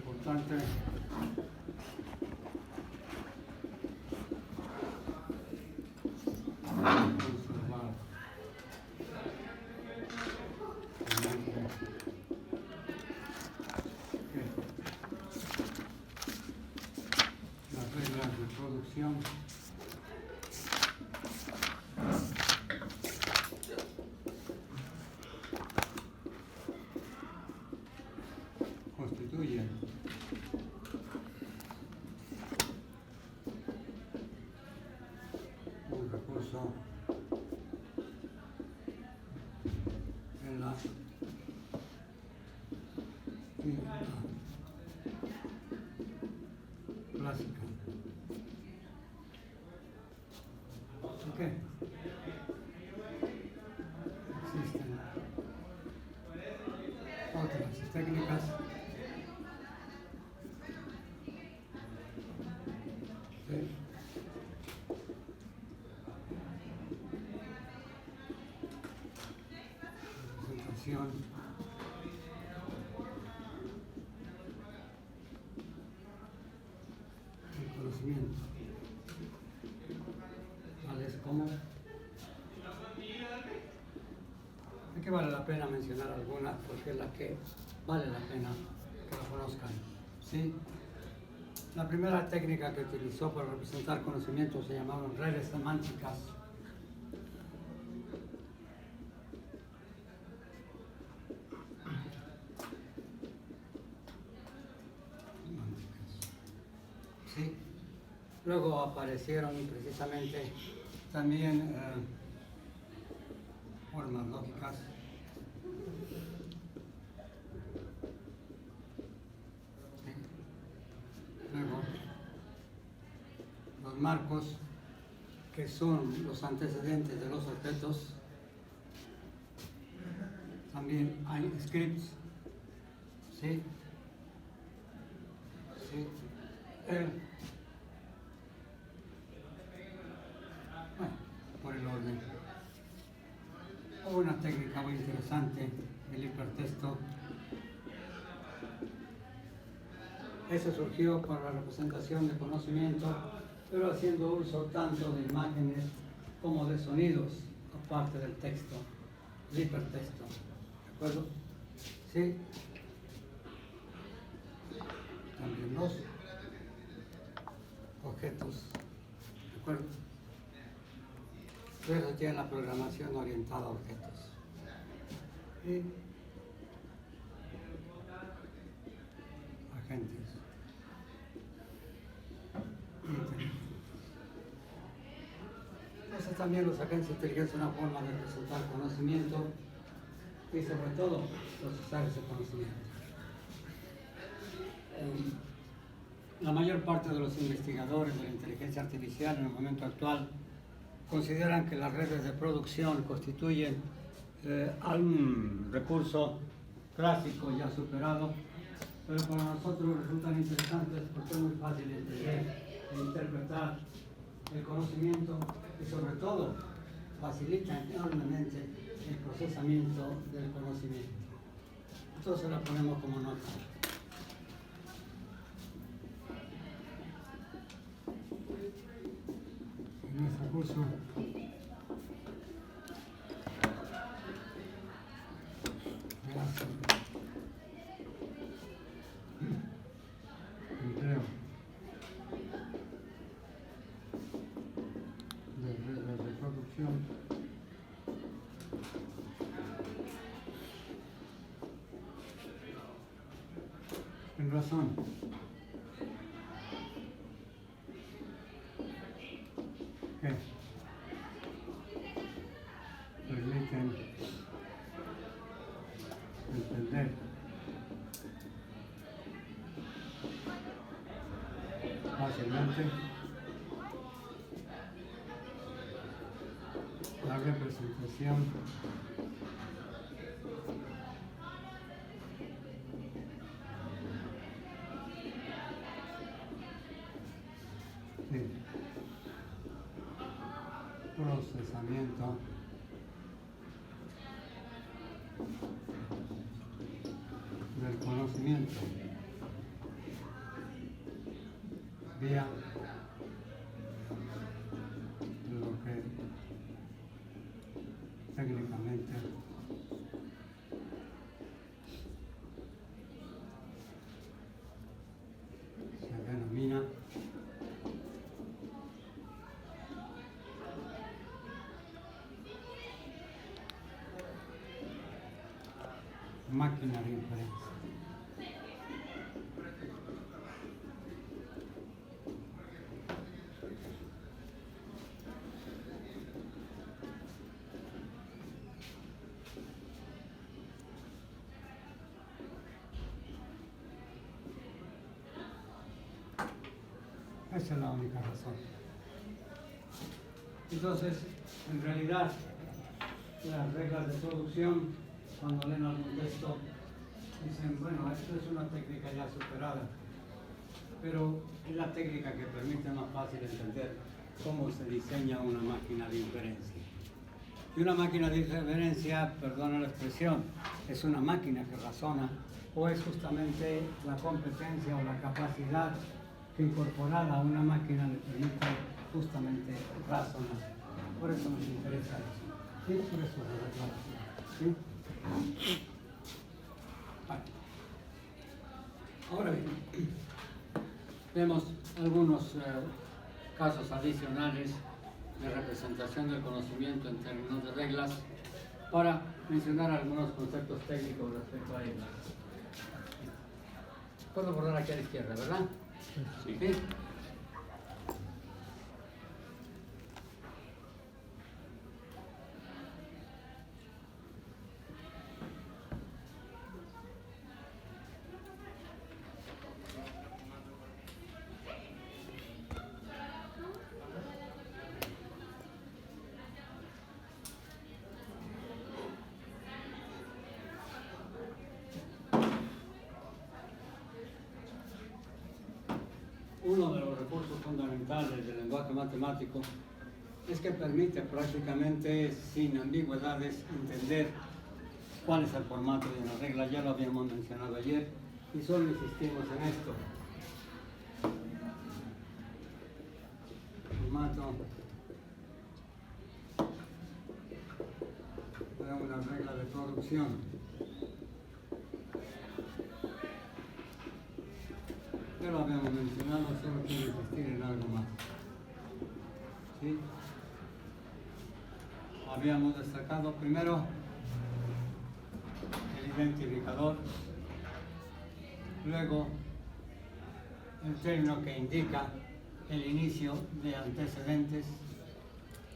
importante conservar las reglas de producción constituyen un recurso en la clásica. ¿Ok? Existen otras técnicas de representación del conocimiento, tales como, aquí vale la pena mencionar algunas porque es la que vale la pena que lo conozcan, ¿sí? La primera técnica que utilizó para representar conocimiento se llamaban redes semánticas. ¿Sí? Luego aparecieron precisamente también formas lógicas. Luego, los marcos, que son los antecedentes de los objetos. También hay scripts, ¿sí? ¿Sí? Bueno, por el orden. Una técnica muy interesante, el hipertexto. Ese surgió para la representación de conocimiento, pero haciendo uso tanto de imágenes como de sonidos, aparte del texto, el hipertexto. ¿De acuerdo? ¿Sí? También los objetos. ¿De acuerdo? Eso tiene la programación orientada a objetos. Y agentes. Entonces también los agentes de inteligencia es una forma de representar conocimiento y sobre todo procesar ese conocimiento. La mayor parte de los investigadores de la inteligencia artificial en el momento actual consideran que las redes de producción constituyen un recurso clásico ya superado, pero para nosotros resultan interesantes porque es muy fácil de entender e interpretar el conocimiento y sobre todo facilitan enormemente el procesamiento del conocimiento. Entonces la ponemos como nota. En este curso empleo de redes de producción en razón que permiten entender fácilmente la representación de procesamiento del conocimiento. vía lo que técnicamente se denomina máquina de inferencia. Esa es la única razón. Entonces, en realidad, las reglas de producción, cuando leen algún texto, dicen, bueno, esto es una técnica ya superada, pero es la técnica que permite más fácil entender cómo se diseña una máquina de inferencia. Y una máquina de inferencia, perdona la expresión, es una máquina que razona, o es justamente la competencia o la capacidad que incorporada a una máquina le permite justamente razonar. Por eso nos interesa eso. ¿Sí? Por eso es la declaración. ¿Sí? Vale. Ahora bien, vemos algunos casos adicionales de representación del conocimiento en términos de reglas para mencionar algunos conceptos técnicos respecto a ellas. Puedo borrar aquí a la izquierda, ¿verdad? Sí. ¿Sí? Uno de los recursos fundamentales del lenguaje matemático es que permite prácticamente sin ambigüedades entender cuál es el formato de una regla. Ya lo habíamos mencionado ayer y solo insistimos en esto. Formato de una regla de producción. Ya lo habíamos mencionado, solo quiero insistir en algo más. ¿Sí? Habíamos destacado primero el identificador, luego el término que indica el inicio de antecedentes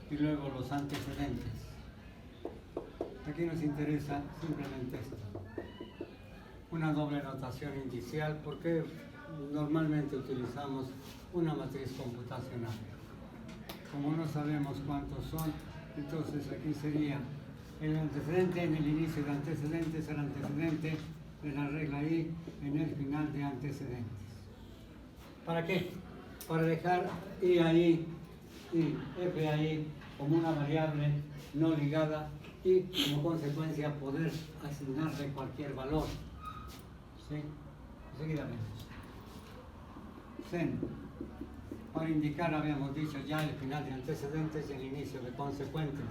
y luego los antecedentes. Aquí nos interesa simplemente esto, una doble notación indicial, porque normalmente utilizamos una matriz computacional. Como no sabemos cuántos son, entonces aquí sería el antecedente en el inicio de antecedentes, el antecedente de la regla I en el final de antecedentes. ¿Para qué? Para dejar I ahí y F ahí como una variable no ligada y como consecuencia poder asignarle cualquier valor. ¿Sí? Enseguida vemos. Zen, para indicar, habíamos dicho ya el final de antecedentes y el inicio de consecuentes.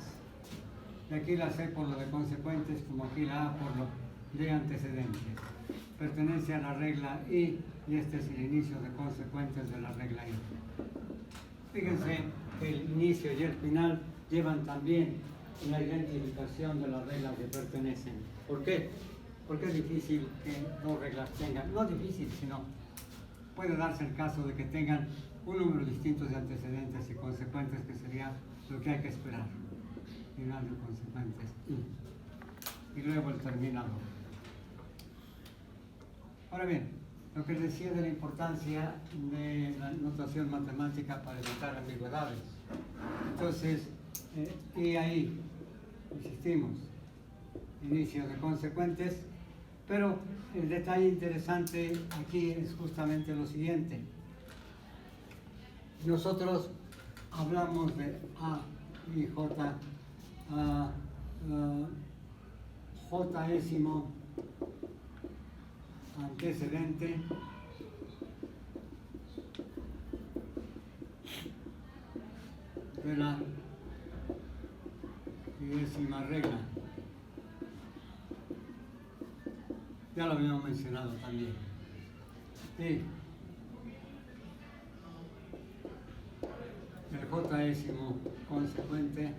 De aquí la C por lo de consecuentes, como aquí la A por lo de antecedentes. Pertenece a la regla I y este es el inicio de consecuentes de la regla I. Fíjense que el inicio y el final llevan también la identificación de las reglas que pertenecen. ¿Por qué? Porque es difícil que dos reglas tengan, no difícil, sino puede darse el caso de que tengan un número distinto de antecedentes y consecuentes, que sería lo que hay que esperar. Final de consecuentes. Y luego el terminador. Ahora bien, lo que decía de la importancia de la notación matemática para evitar ambigüedades. Entonces, y ahí, insistimos, inicio de consecuentes, pero el detalle interesante aquí es justamente lo siguiente. Nosotros hablamos de A y J, J-ésimo antecedente de la 10ª regla. Ya lo habíamos mencionado también. Sí. El j-ésimo consecuente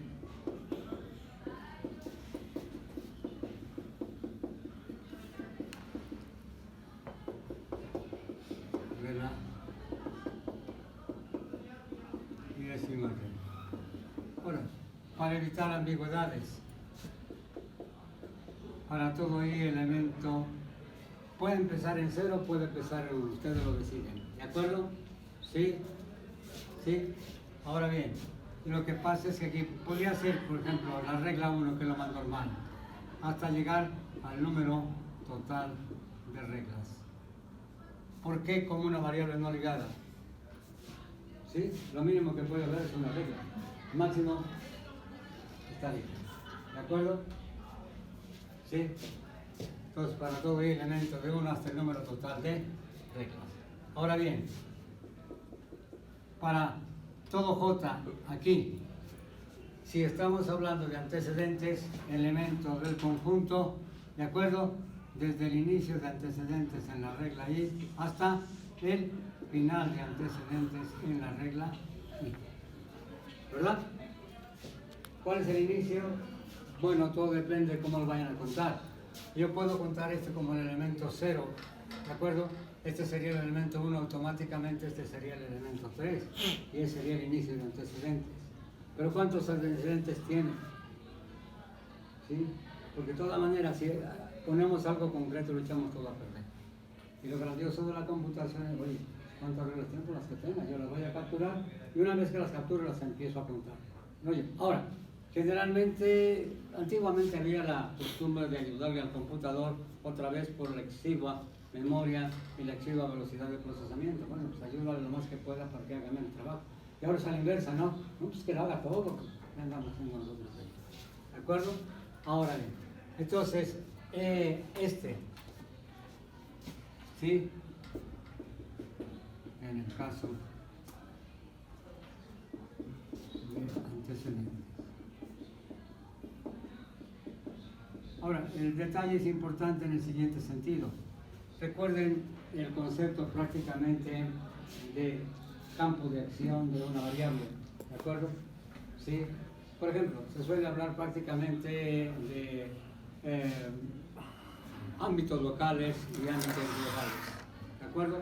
de la 10ª regla. Ahora, para evitar ambigüedades, para todo I elemento puede empezar en 0, puede empezar en 1, ustedes lo deciden. ¿De acuerdo? ¿Sí? ¿Sí? Ahora bien, lo que pasa es que aquí podría ser, por ejemplo, la regla 1, que es lo más normal, hasta llegar al número total de reglas. ¿Por qué como una variable no ligada? ¿Sí? Lo mínimo que puede haber es una regla. El máximo está libre. ¿De acuerdo? ¿Sí? Entonces, para todo elemento de 1 hasta el número total de reglas. Ahora bien, para todo J aquí, si estamos hablando de antecedentes, elementos del conjunto, ¿de acuerdo? Desde el inicio de antecedentes en la regla I hasta el final de antecedentes en la regla I. ¿Verdad? ¿Cuál es el inicio? Bueno, todo depende de cómo lo vayan a contar. Yo puedo contar este como el elemento 0, ¿de acuerdo? Este sería el elemento 1, automáticamente este sería el elemento 3, y ese sería el inicio de antecedentes. Pero ¿cuántos antecedentes tiene? ¿Sí? Porque de todas maneras, si ponemos algo concreto, lo echamos todo a perder. Y lo grandioso de la computación es, oye, ¿cuántas reglas tengo? Las que tenga, yo las voy a capturar, y una vez que las capturo, las empiezo a contar. Oye, ahora, generalmente, antiguamente había la costumbre de ayudarle al computador otra vez por la exigua memoria y la exigua velocidad de procesamiento. Bueno, pues ayúdale lo más que pueda para que haga menos trabajo. Y ahora es a la inversa, ¿no? No, pues que lo haga todo, ya andamos haciendo nosotros ahí. ¿De acuerdo? Ahora bien, entonces, ¿sí? En el caso de antecedentes. Ahora, el detalle es importante en el siguiente sentido. Recuerden el concepto prácticamente de campo de acción de una variable, ¿de acuerdo? ¿Sí? Por ejemplo, se suele hablar prácticamente de ámbitos locales y ámbitos globales, ¿de acuerdo?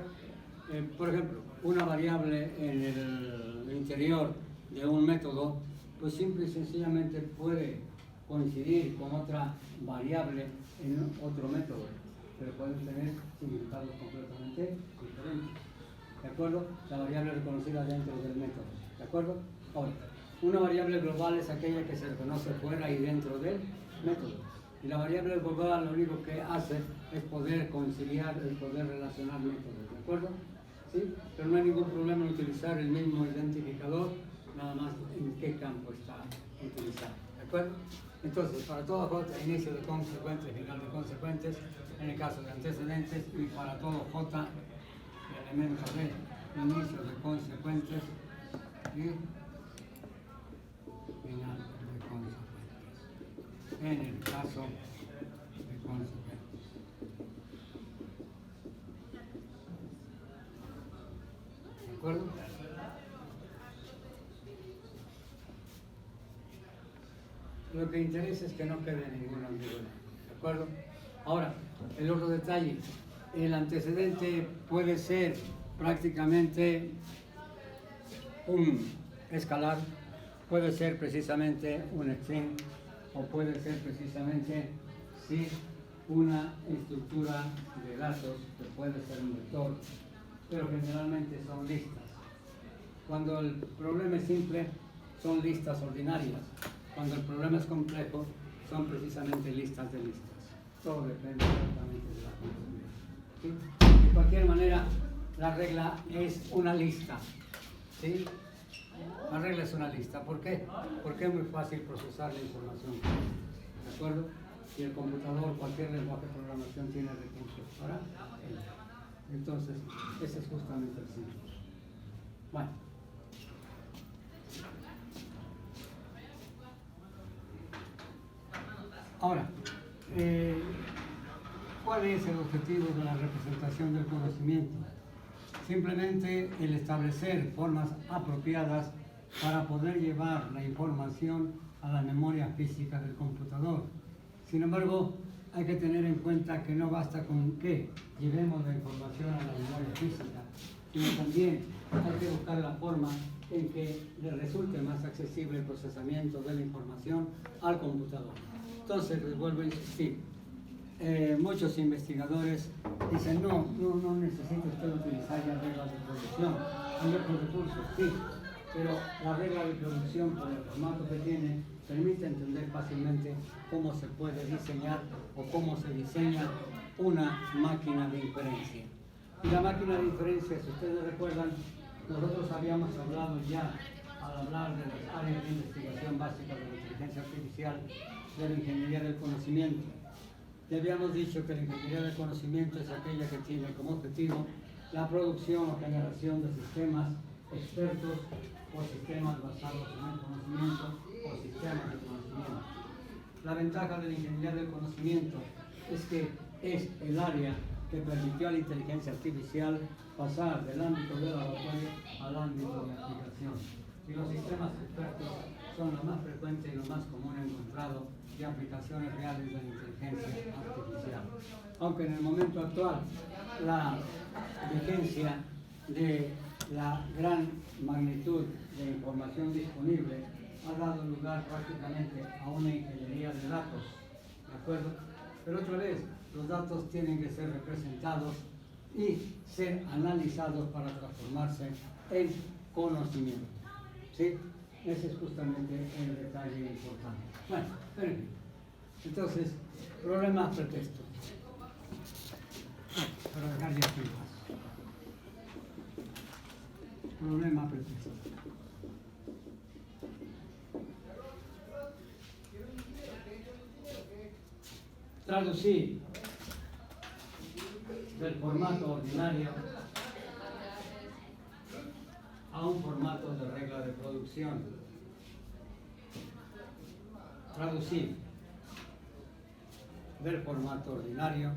Por ejemplo, una variable en el interior de un método, pues simple y sencillamente puede coincidir con otra variable en otro método, pero pueden tener significados completamente diferentes. ¿De acuerdo? La variable reconocida dentro del método. ¿De acuerdo? Ahora, una variable global es aquella que se reconoce fuera y dentro del método. Y la variable global lo único que hace es poder conciliar, es poder relacionar métodos. ¿De acuerdo? ¿Sí? Pero no hay ningún problema en utilizar el mismo identificador, nada más en qué campo está utilizado. ¿De acuerdo? Entonces, para todo J, inicio de consecuentes, final de consecuentes, en el caso de antecedentes, y para todo J, elemento de inicio de consecuentes y final de consecuentes. En el caso de consecuentes. ¿De acuerdo? Lo que interesa es que no quede ninguna ambigüedad. ¿De acuerdo? Ahora, el otro detalle. El antecedente puede ser prácticamente un escalar, puede ser precisamente un string, o puede ser precisamente sí, una estructura de datos que puede ser un vector, pero generalmente son listas. Cuando el problema es simple, son listas ordinarias. Cuando el problema es complejo, son precisamente listas de listas. Todo depende exactamente de la complejidad. ¿Sí? De cualquier manera, la regla es una lista. ¿Sí? La regla es una lista. ¿Por qué? Porque es muy fácil procesar la información. ¿De acuerdo? Y el computador, cualquier lenguaje de programación tiene recursos para ello. Entonces, ese es justamente el símbolo. Bueno. Ahora, ¿cuál es el objetivo de la representación del conocimiento? Simplemente el establecer formas apropiadas para poder llevar la información a la memoria física del computador. Sin embargo, hay que tener en cuenta que no basta con que llevemos la información a la memoria física, sino también hay que buscar la forma en que le resulte más accesible el procesamiento de la información al computador. Entonces, les vuelvo a insistir, muchos investigadores dicen, no necesita usted utilizar ya reglas de producción, hay otros recursos, sí, pero la regla de producción, por el formato que tiene, permite entender fácilmente cómo se puede diseñar o cómo se diseña una máquina de inferencia. Y la máquina de inferencia, si ustedes recuerdan, nosotros habíamos hablado ya, al hablar de las áreas de investigación básica de la inteligencia artificial, de la ingeniería del conocimiento. Ya habíamos dicho que la ingeniería del conocimiento es aquella que tiene como objetivo la producción o generación de sistemas expertos o sistemas basados en el conocimiento o sistemas de conocimiento. La ventaja de la ingeniería del conocimiento es que es el área que permitió a la inteligencia artificial pasar del ámbito de laboratorio al ámbito de aplicación. Y los sistemas expertos son lo más frecuente y lo más común encontrado de aplicaciones reales de la inteligencia artificial. Aunque en el momento actual la vigencia de la gran magnitud de información disponible ha dado lugar prácticamente a una ingeniería de datos, ¿de acuerdo? Pero otra vez, los datos tienen que ser representados y ser analizados para transformarse en conocimiento, ¿sí? Ese es justamente el detalle importante. Bueno, pero entonces, problemas pretextos. Para dejar ya aquí en paz. Problema pretexto. Traducir del formato ordinario a un formato de regla de producción. Traducir del formato ordinario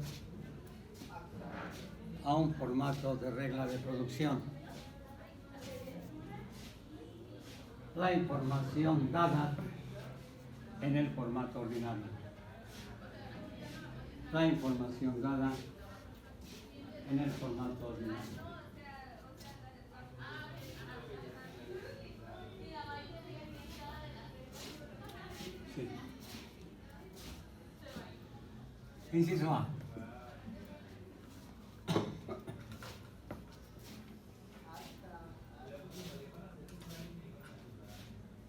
a un formato de regla de producción. La información dada en el formato ordinario. La información dada en el formato ordinario. Sí. Inciso A.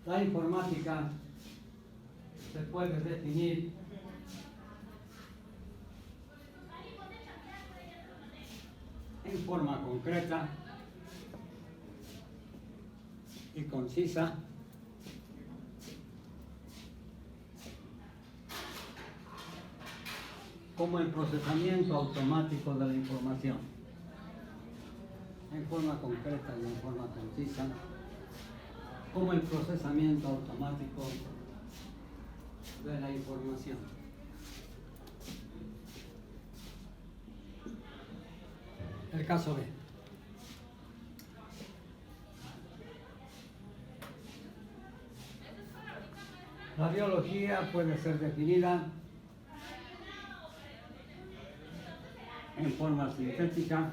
La informática se puede definir en forma concreta y concisa como el procesamiento automático de la información. En forma concreta y en forma concisa como el procesamiento automático de la información. El caso B. La biología puede ser definida en forma sintética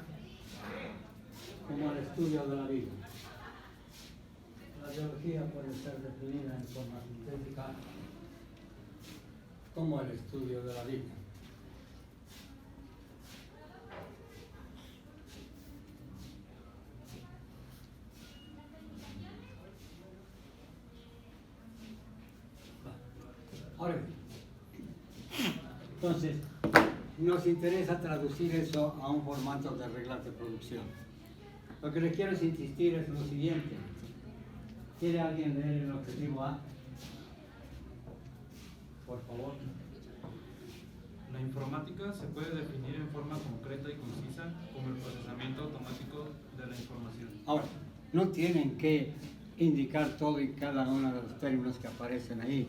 como el estudio de la vida. La biología puede ser definida en forma sintética como el estudio de la vida. Ahora bien, entonces, nos interesa traducir eso a un formato de reglas de producción. Lo que les quiero insistir es lo siguiente. ¿Quiere alguien leer el objetivo A? Por favor. La informática se puede definir en forma concreta y concisa como el procesamiento automático de la información. Ahora, no tienen que indicar todo y cada uno de los términos que aparecen ahí.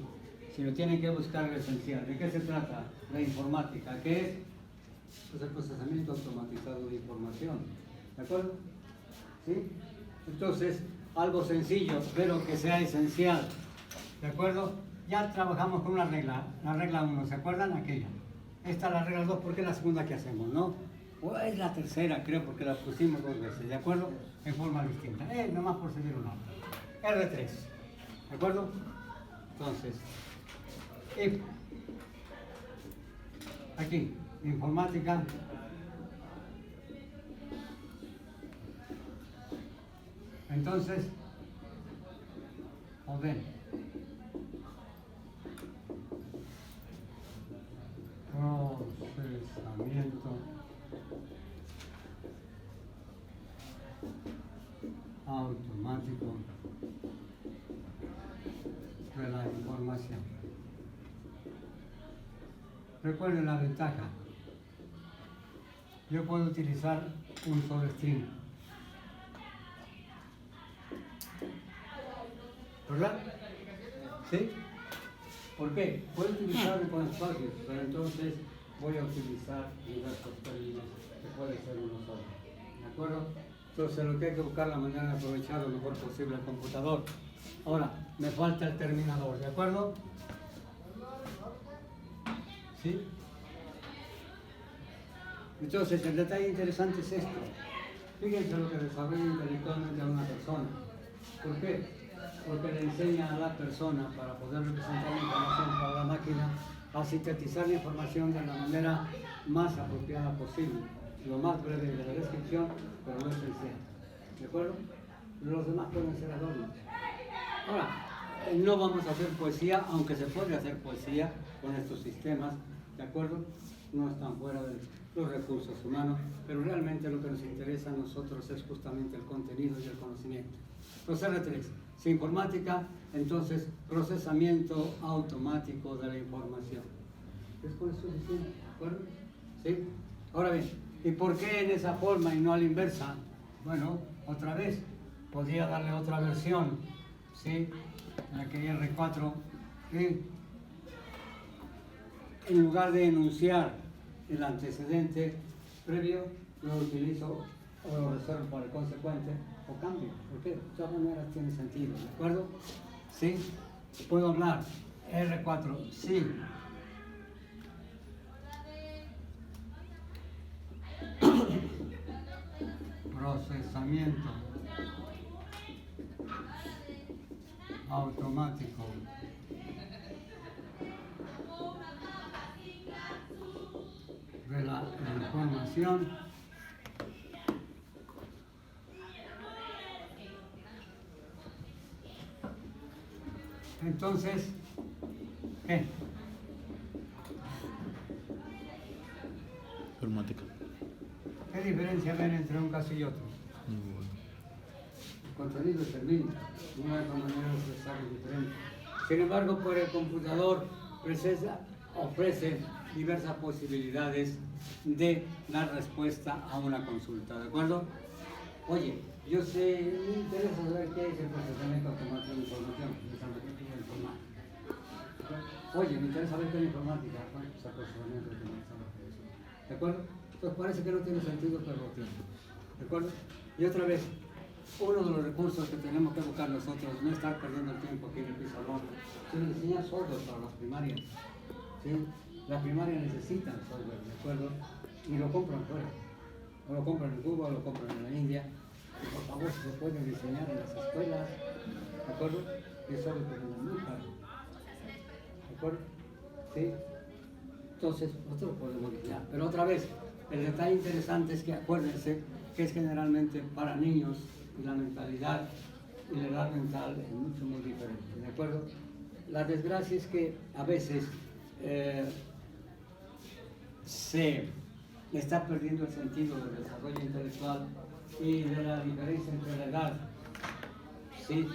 sino tienen que buscar lo esencial. ¿De qué se trata la informática? ¿Qué es? Pues el procesamiento automatizado de información. ¿De acuerdo? ¿Sí? Entonces, algo sencillo, pero que sea esencial. ¿De acuerdo? Ya trabajamos con una regla, la regla 1, ¿se acuerdan? Aquella. Esta es la regla 2 porque es la segunda que hacemos, ¿no? O es la tercera, creo, porque la pusimos 2 veces, ¿de acuerdo? En forma distinta. Nomás por seguir un nombre. R3, ¿de acuerdo? Entonces, if, aquí, informática, entonces, orden, procesamiento automático de la información. Recuerden la ventaja. Yo puedo utilizar un solo string, ¿verdad? ¿Sí? ¿Por qué? Puedo utilizarlo con espacios, pero entonces voy a utilizar diversos términos que puede ser uno solo. ¿De acuerdo? Entonces lo que hay que buscar la manera de aprovechar lo mejor posible el computador. Ahora, me falta el terminador, ¿de acuerdo? ¿Sí? Entonces, el detalle interesante es esto. Fíjense lo que desarrolla intelectualmente a una persona. ¿Por qué? Porque le enseña a la persona, para poder representar la información para la máquina, a sintetizar la información de la manera más apropiada posible, lo más breve de la descripción, pero no esencial. ¿De acuerdo? Los demás pueden ser adornos. Ahora, no vamos a hacer poesía, aunque se puede hacer poesía con estos sistemas, ¿de acuerdo? No están fuera de los recursos humanos, pero realmente lo que nos interesa a nosotros es justamente el contenido y el conocimiento. Los R3, si informática, entonces procesamiento automático de la información. ¿Es con eso suficiente? ¿De acuerdo? ¿Sí? Ahora bien, ¿y por qué en esa forma y no a la inversa? Bueno, otra vez, podría darle otra versión, ¿sí? La que R4, ¿sí? En lugar de enunciar el antecedente previo, lo utilizo o lo reservo para el consecuente o cambio. ¿Por qué? De todas maneras tiene sentido, ¿de acuerdo? ¿Sí? Puedo hablar R4, sí. Procesamiento automático de la información entonces ¿qué? Informática. ¿Qué diferencia ven entre un caso y otro? El contenido es el mismo, no hay manera de expresarlo diferente. Sin embargo, por el computador ofrece diversas posibilidades de dar respuesta a una consulta, ¿de acuerdo? Oye, yo sé, me interesa saber qué es el procesamiento automático de información. Oye, me interesa saber qué es la informática. Bueno, pues el procesamiento automático. ¿De acuerdo? Entonces parece que no tiene sentido, pero lo tiene. ¿De acuerdo? Y otra vez, uno de los recursos que tenemos que buscar nosotros, no estar perdiendo el tiempo aquí en el pizarrón, sino enseñar software para las primarias. ¿Sí? Las primarias necesitan software, ¿de acuerdo? Y lo compran fuera. O lo compran en Cuba, o lo compran en la India. Y por favor, si se puede diseñar en las escuelas, ¿de acuerdo? Y eso es muy caro. ¿De acuerdo? ¿Sí? Entonces, nosotros podemos diseñar. Pero otra vez, el detalle interesante es que acuérdense que es generalmente para niños y la mentalidad y la edad mental es mucho muy diferente, ¿de acuerdo? La desgracia es que a veces se está perdiendo el sentido del desarrollo intelectual y de la diferencia entre la edad, ¿sí?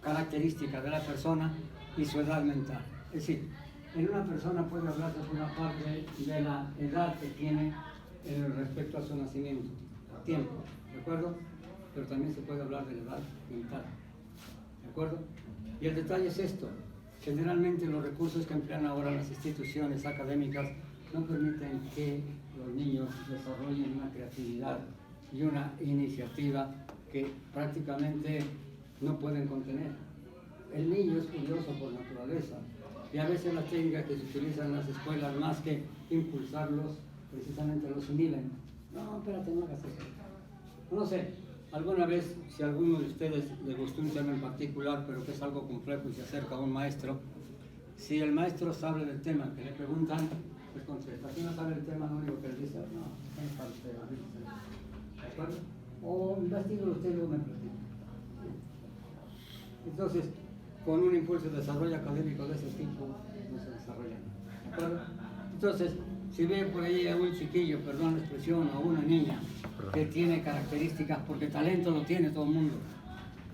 Característica de la persona y su edad mental. Es decir, en una persona puede hablarse por una parte de la edad que tiene respecto a su nacimiento, tiempo, ¿de acuerdo? Pero también se puede hablar de la edad mental, ¿de acuerdo? Y el detalle es esto, Generalmente los recursos que emplean ahora las instituciones académicas no permiten que los niños desarrollen una creatividad y una iniciativa que prácticamente no pueden contener. El niño es curioso por naturaleza y a veces las técnicas que se utilizan en las escuelas, más que impulsarlos, precisamente los inhiben. No, espérate, no hagas eso. No sé, alguna vez, si a alguno de ustedes le gustó un tema en particular, pero que es algo complejo y se acerca a un maestro, si el maestro sabe del tema que le preguntan, pues contesta. Si no sabe el tema, lo único que le dice, no, no sabe usted, ¿de acuerdo? O investigue usted y luego me platica. Entonces, con un impulso de desarrollo académico de ese tipo, no se desarrolla nada. ¿De acuerdo? Entonces, si ve por ahí a un chiquillo, perdón la expresión, o una niña que tiene características, porque talento lo tiene todo el mundo,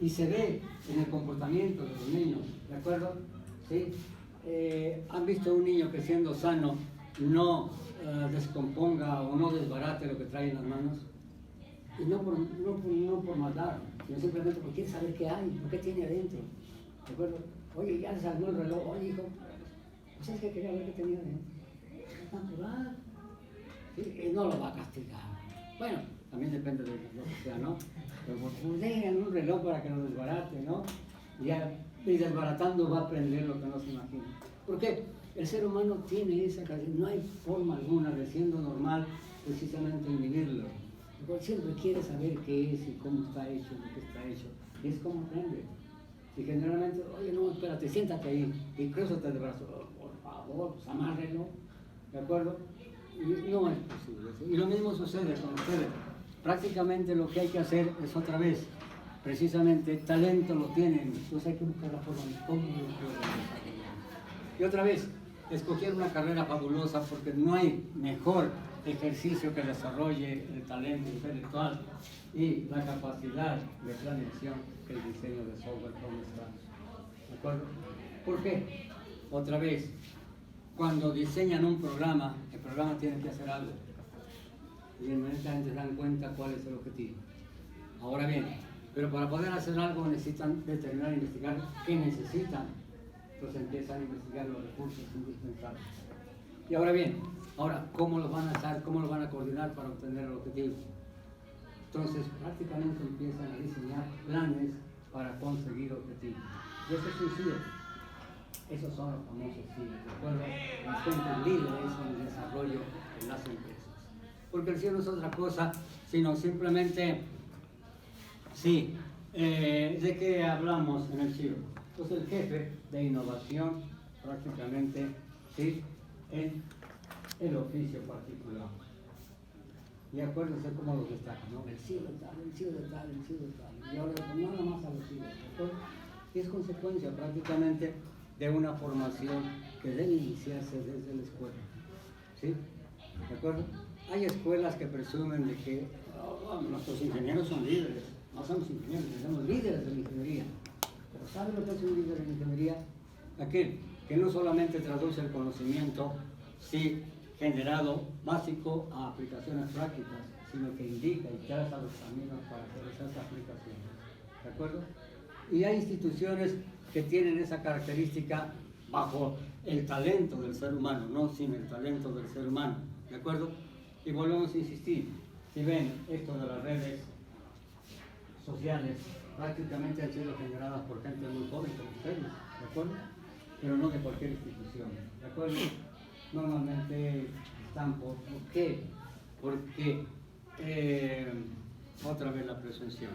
y se ve en el comportamiento de los niños, ¿de acuerdo? ¿Sí? ¿Han visto un niño que siendo sano no descomponga o no desbarate lo que trae en las manos? Y no por maldad, sino simplemente porque quiere saber qué hay, qué tiene adentro. ¿De acuerdo? Oye, ya salió el reloj, oye hijo, ¿pues es que quería ver qué tenía adentro? Es natural. ¿Sí? Y no lo va a castigar. Bueno, también depende de lo que sea, ¿no? Pero pues dejen un reloj para que lo desbarate, ¿no? Y desbaratando va a aprender lo que no se imagina. ¿Por qué? El ser humano tiene esa capacidad, no hay forma alguna de siendo normal precisamente inhibirlo. Siempre quiere saber qué es y cómo está hecho, de qué está hecho. Y es como aprende. Y generalmente, oye, no, espérate, siéntate ahí, y crúzate de brazo, por favor, pues amárrelo, ¿de acuerdo? Y no es posible. ¿Sí? Y lo mismo sucede con ustedes. Prácticamente lo que hay que hacer es otra vez, precisamente, talento lo tienen, entonces hay que buscar la forma de cómo lo pueden desarrollar. Y otra vez, escoger una carrera fabulosa porque no hay mejor ejercicio que desarrolle el talento intelectual y la capacidad de planeación que el diseño de software como está. ¿De acuerdo? ¿Por qué? Otra vez, cuando diseñan un programa, el programa tiene que hacer algo. Y inmediatamente se dan cuenta cuál es el objetivo. Ahora bien, pero para poder hacer algo necesitan determinar e investigar qué necesitan. Entonces empiezan a investigar los recursos indispensables. Y ahora bien, ¿cómo los van a hacer? ¿Cómo los van a coordinar para obtener el objetivo? Entonces prácticamente empiezan a diseñar planes para conseguir objetivos. Y eso es sencillo. Esos son los famosos CIO, ¿de acuerdo? Las fuentes líderes en el desarrollo de las empresas. Porque el CIO no es otra cosa, sino simplemente, sí, ¿de qué hablamos en el CIO? Pues el jefe de innovación, prácticamente, sí, en el oficio particular. Y acuérdense cómo los destacan, ¿no? El CIO de tal, el CIO de tal, el CIO de tal. Y ahora nada más a los CIO, ¿de acuerdo? Y es consecuencia prácticamente de una formación que debe iniciarse desde la escuela. ¿Sí? ¿De acuerdo? Hay escuelas que presumen de que nuestros ingenieros son líderes. No somos ingenieros, somos líderes de la ingeniería. Pero ¿sabe lo que es un líder en ingeniería? Aquel que no solamente traduce el conocimiento, sí, generado básico a aplicaciones prácticas, sino que indica y traza los caminos para realizar esas aplicaciones. ¿De acuerdo? Y hay instituciones que tienen esa característica bajo el talento del ser humano, no sin el talento del ser humano. ¿De acuerdo? Y volvemos a insistir, si ven esto de las redes sociales, prácticamente han sido generadas por gente muy joven como ustedes, ¿de acuerdo? Pero no de cualquier institución, ¿de acuerdo? Normalmente están ¿por qué? Porque, otra vez la presunción.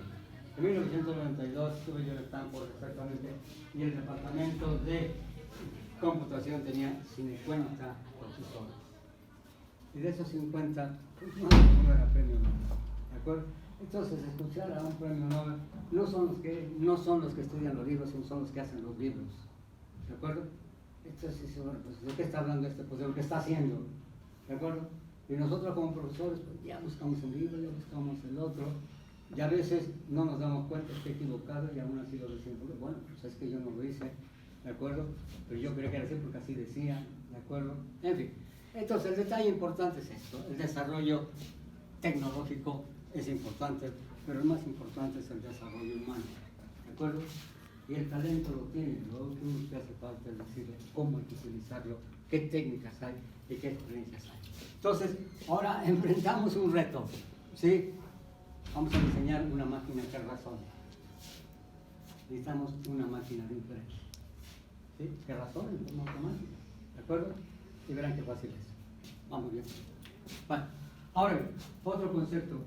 En 1992 estuve yo en Stanford exactamente, y el departamento de computación tenía 50 profesores. Y de esos 50, pues no era premio Nobel, ¿de acuerdo? Entonces, escuchar a un premio Nobel no son los que estudian los libros, sino son los que hacen los libros, ¿de acuerdo? Entonces, bueno, pues, ¿de qué está hablando este? Pues de lo que está haciendo, ¿de acuerdo? Y nosotros como profesores, pues ya buscamos el libro, ya buscamos el otro, y a veces no nos damos cuenta que estoy equivocado y aún así lo decimos, bueno, pues es que yo no lo hice, ¿de acuerdo? Pero yo creía que era así porque así decía, ¿de acuerdo? En fin, entonces el detalle importante es esto, el desarrollo tecnológico es importante, pero el más importante es el desarrollo humano, ¿de acuerdo? y el talento lo tiene. Lo único que hace falta es decirle cómo hay que utilizarlo, qué técnicas hay y qué experiencias hay. Entonces, ahora enfrentamos un reto, ¿sí? Vamos a diseñar una máquina que razone. Necesitamos una máquina de inferencia, ¿sí? Que razone en forma automática, ¿de acuerdo? Y verán qué fácil es. Vamos bien. Vale. Ahora bien, otro concepto,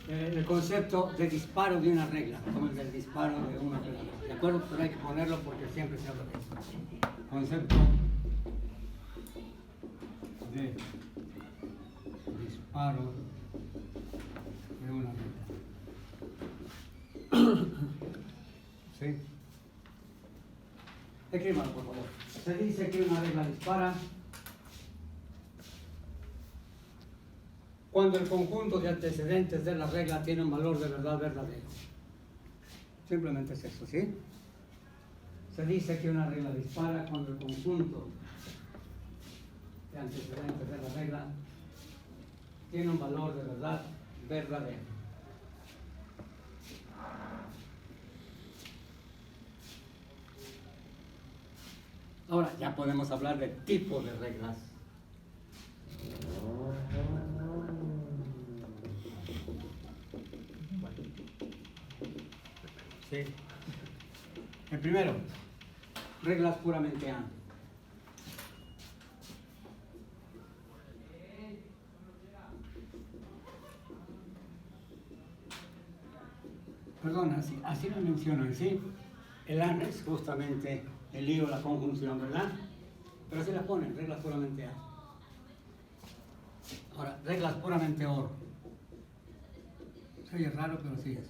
el concepto de disparo de una regla, como el del disparo de una regla, ¿de acuerdo? Pero hay que ponerlo porque siempre se habla de eso. Concepto de disparo de una regla. ¿Sí? Escríbanlo, por favor. Se dice que una regla dispara cuando el conjunto de antecedentes de la regla tiene un valor de verdad verdadero. Simplemente es eso, ¿sí? Se dice que una regla dispara cuando el conjunto de antecedentes de la regla tiene un valor de verdad verdadero. Ahora ya podemos hablar de tipo de reglas. Sí. El primero, reglas puramente A. Perdón, así lo mencionan, ¿sí? El AND es justamente el lío, la conjunción, ¿verdad? Pero así la ponen, reglas puramente A. Ahora, reglas puramente OR. Se oye raro, pero sí es.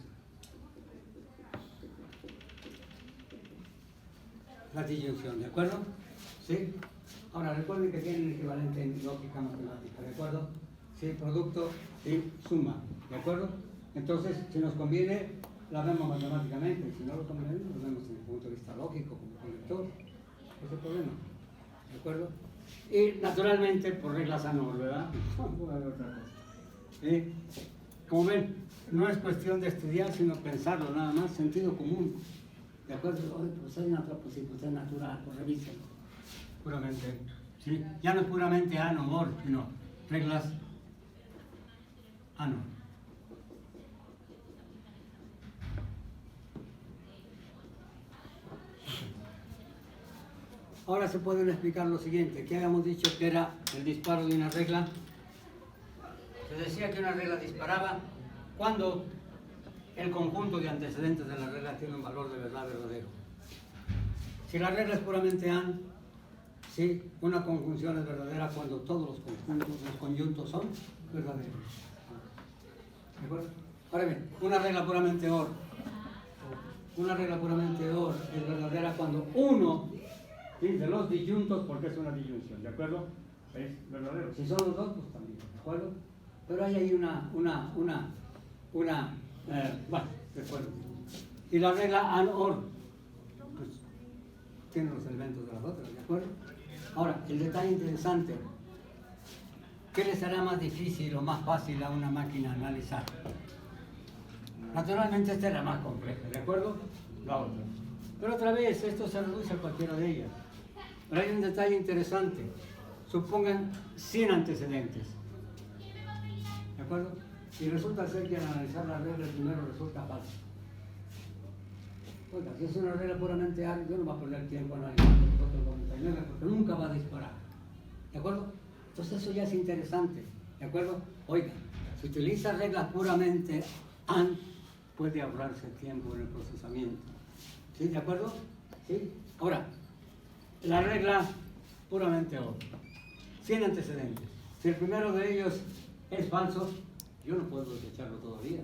La disyunción, ¿de acuerdo? ¿Sí? Ahora, recuerden que tienen equivalente en lógica matemática, ¿de acuerdo? Sí, producto y suma, ¿de acuerdo? Entonces, si nos conviene, la vemos matemáticamente, si no lo conviene, lo vemos desde el punto de vista lógico, como conector. Ese es el problema, ¿de acuerdo? Y naturalmente, por reglas ANOR, ¿verdad? Voy a ver otra cosa. ¿Sí? Como ven, no es cuestión de estudiar, sino pensarlo, nada más, sentido común. ¿De acuerdo? Oye, pues es natural, pues sí, pues es natural, pues revísenlo. Puramente, ¿sí? Ya no es puramente ANOR, sino reglas ANOR. Ahora se pueden explicar lo siguiente, que habíamos dicho que era el disparo de una regla. Se decía que una regla disparaba cuando el conjunto de antecedentes de la regla tiene un valor de verdad verdadero. Si la regla es puramente AND, sí, una conjunción es verdadera cuando todos los conjuntos, los conjuntos son verdaderos. ¿De acuerdo? Ahora bien, una regla puramente OR. Una regla puramente OR es verdadera cuando uno, ¿sí?, de los disyuntos, porque es una disyunción, ¿de acuerdo? Es verdadero. Si son los dos, pues también, ¿de acuerdo? Pero hay ahí bueno, de acuerdo. Y la regla AND-OR, pues, tiene los elementos de las otras, ¿de acuerdo? Ahora, el detalle interesante, ¿qué le será más difícil o más fácil a una máquina analizar? Naturalmente esta era más compleja, ¿de acuerdo? La otra. Pero otra vez, esto se reduce a cualquiera de ellas. Pero hay un detalle interesante. Supongan 100 antecedentes. ¿De acuerdo? Y resulta ser que al analizar la regla primero resulta fácil. Oiga, si es una regla puramente A, yo no voy a poner tiempo analizando los otros 99 porque nunca va a disparar. ¿De acuerdo? Entonces eso ya es interesante. ¿De acuerdo? Oiga, si utiliza reglas puramente AND, puede ahorrarse tiempo en el procesamiento. ¿Sí? ¿De acuerdo? ¿Sí? Ahora, la regla puramente OR. 100 antecedentes. Si el primero de ellos es falso, yo no puedo desecharlo todavía,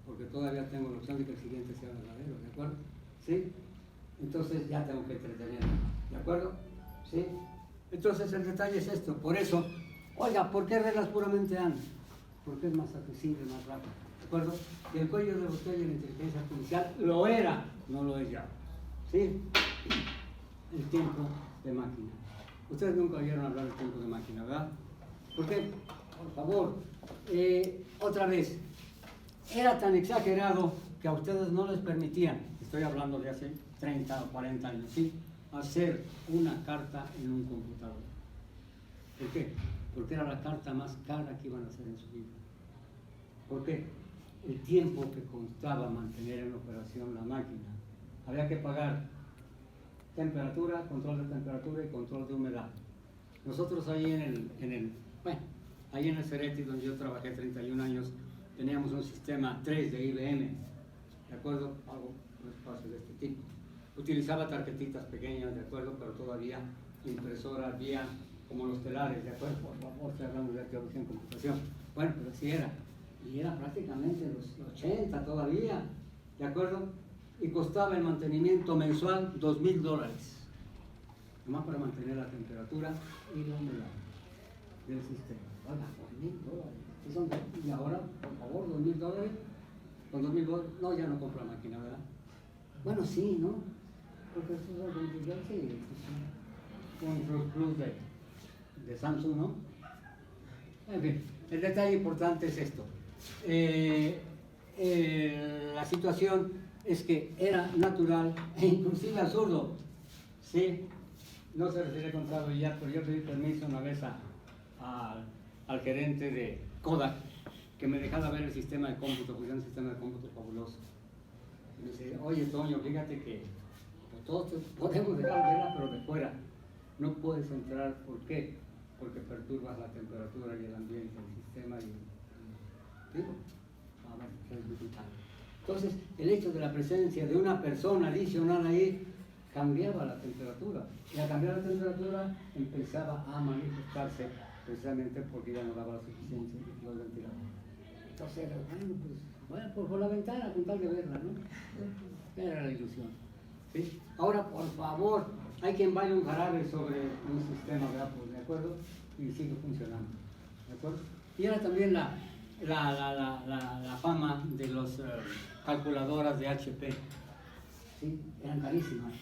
porque todavía tengo la opción de que el siguiente sea verdadero, ¿de acuerdo? ¿Sí? Entonces ya tengo que entretenerme, ¿de acuerdo? ¿Sí? Entonces el detalle es esto, por eso, oiga, ¿por qué reglas puramente AND? Porque es más accesible, más rápido, ¿de acuerdo? Y el cuello de botella de la inteligencia artificial lo era, no lo es ya, ¿sí? El tiempo de máquina. Ustedes nunca oyeron hablar del tiempo de máquina, ¿verdad? ¿Por qué? Por favor, otra vez, era tan exagerado que a ustedes no les permitían, estoy hablando de hace 30 o 40 años, ¿sí?, hacer una carta en un computador. ¿Por qué? Porque era la carta más cara que iban a hacer en su vida. ¿Por qué? El tiempo que costaba mantener en operación la máquina. Había que pagar temperatura, control de temperatura y control de humedad. Nosotros ahí ahí en el Cereti, donde yo trabajé 31 años, teníamos un sistema 3 de IBM, ¿de acuerdo? Algo un espacio de este tipo. Utilizaba tarjetitas pequeñas, ¿de acuerdo? Pero todavía impresoras vía como los telares, ¿de acuerdo? Por favor, estoy hablando de arqueología en computación. Bueno, pero así era. Y era prácticamente los 80 todavía, ¿de acuerdo? Y costaba el mantenimiento mensual $2,000, nomás para mantener la temperatura y la humedad del sistema. Oiga, $2,000. Y ahora, por favor, $2,000. Con $2,000, no, ya no compro la máquina, ¿verdad? Bueno, sí, ¿no? Porque eso es algo individual, sí. Un plus de Samsung, ¿no? En fin, el detalle importante es esto. La situación es que era natural e inclusive absurdo, ¿sí? No se les he contado ya, pero yo pedí permiso una vez al gerente de Kodak que me dejara ver el sistema de cómputo, porque era un sistema de cómputo fabuloso. Y me dice, oye Toño, fíjate que todos podemos dejar verla, pero de fuera. No puedes entrar, ¿por qué? Porque perturbas la temperatura y el ambiente, el sistema y ¿digo? Es digital. Entonces, el hecho de la presencia de una persona adicional ahí cambiaba la temperatura. Y al cambiar la temperatura empezaba a manifestarse precisamente porque ya no daba la suficiente los ventiladores. Entonces, bueno, pues por la ventana, con tal de verla, ¿no? Era la ilusión. ¿Sí? Ahora, por favor, hay quien vaya un jarabe sobre un sistema de Apple, ¿de acuerdo? Y sigue funcionando, ¿de acuerdo? Y era también la fama de las calculadoras de HP, ¿sí? Eran carísimas,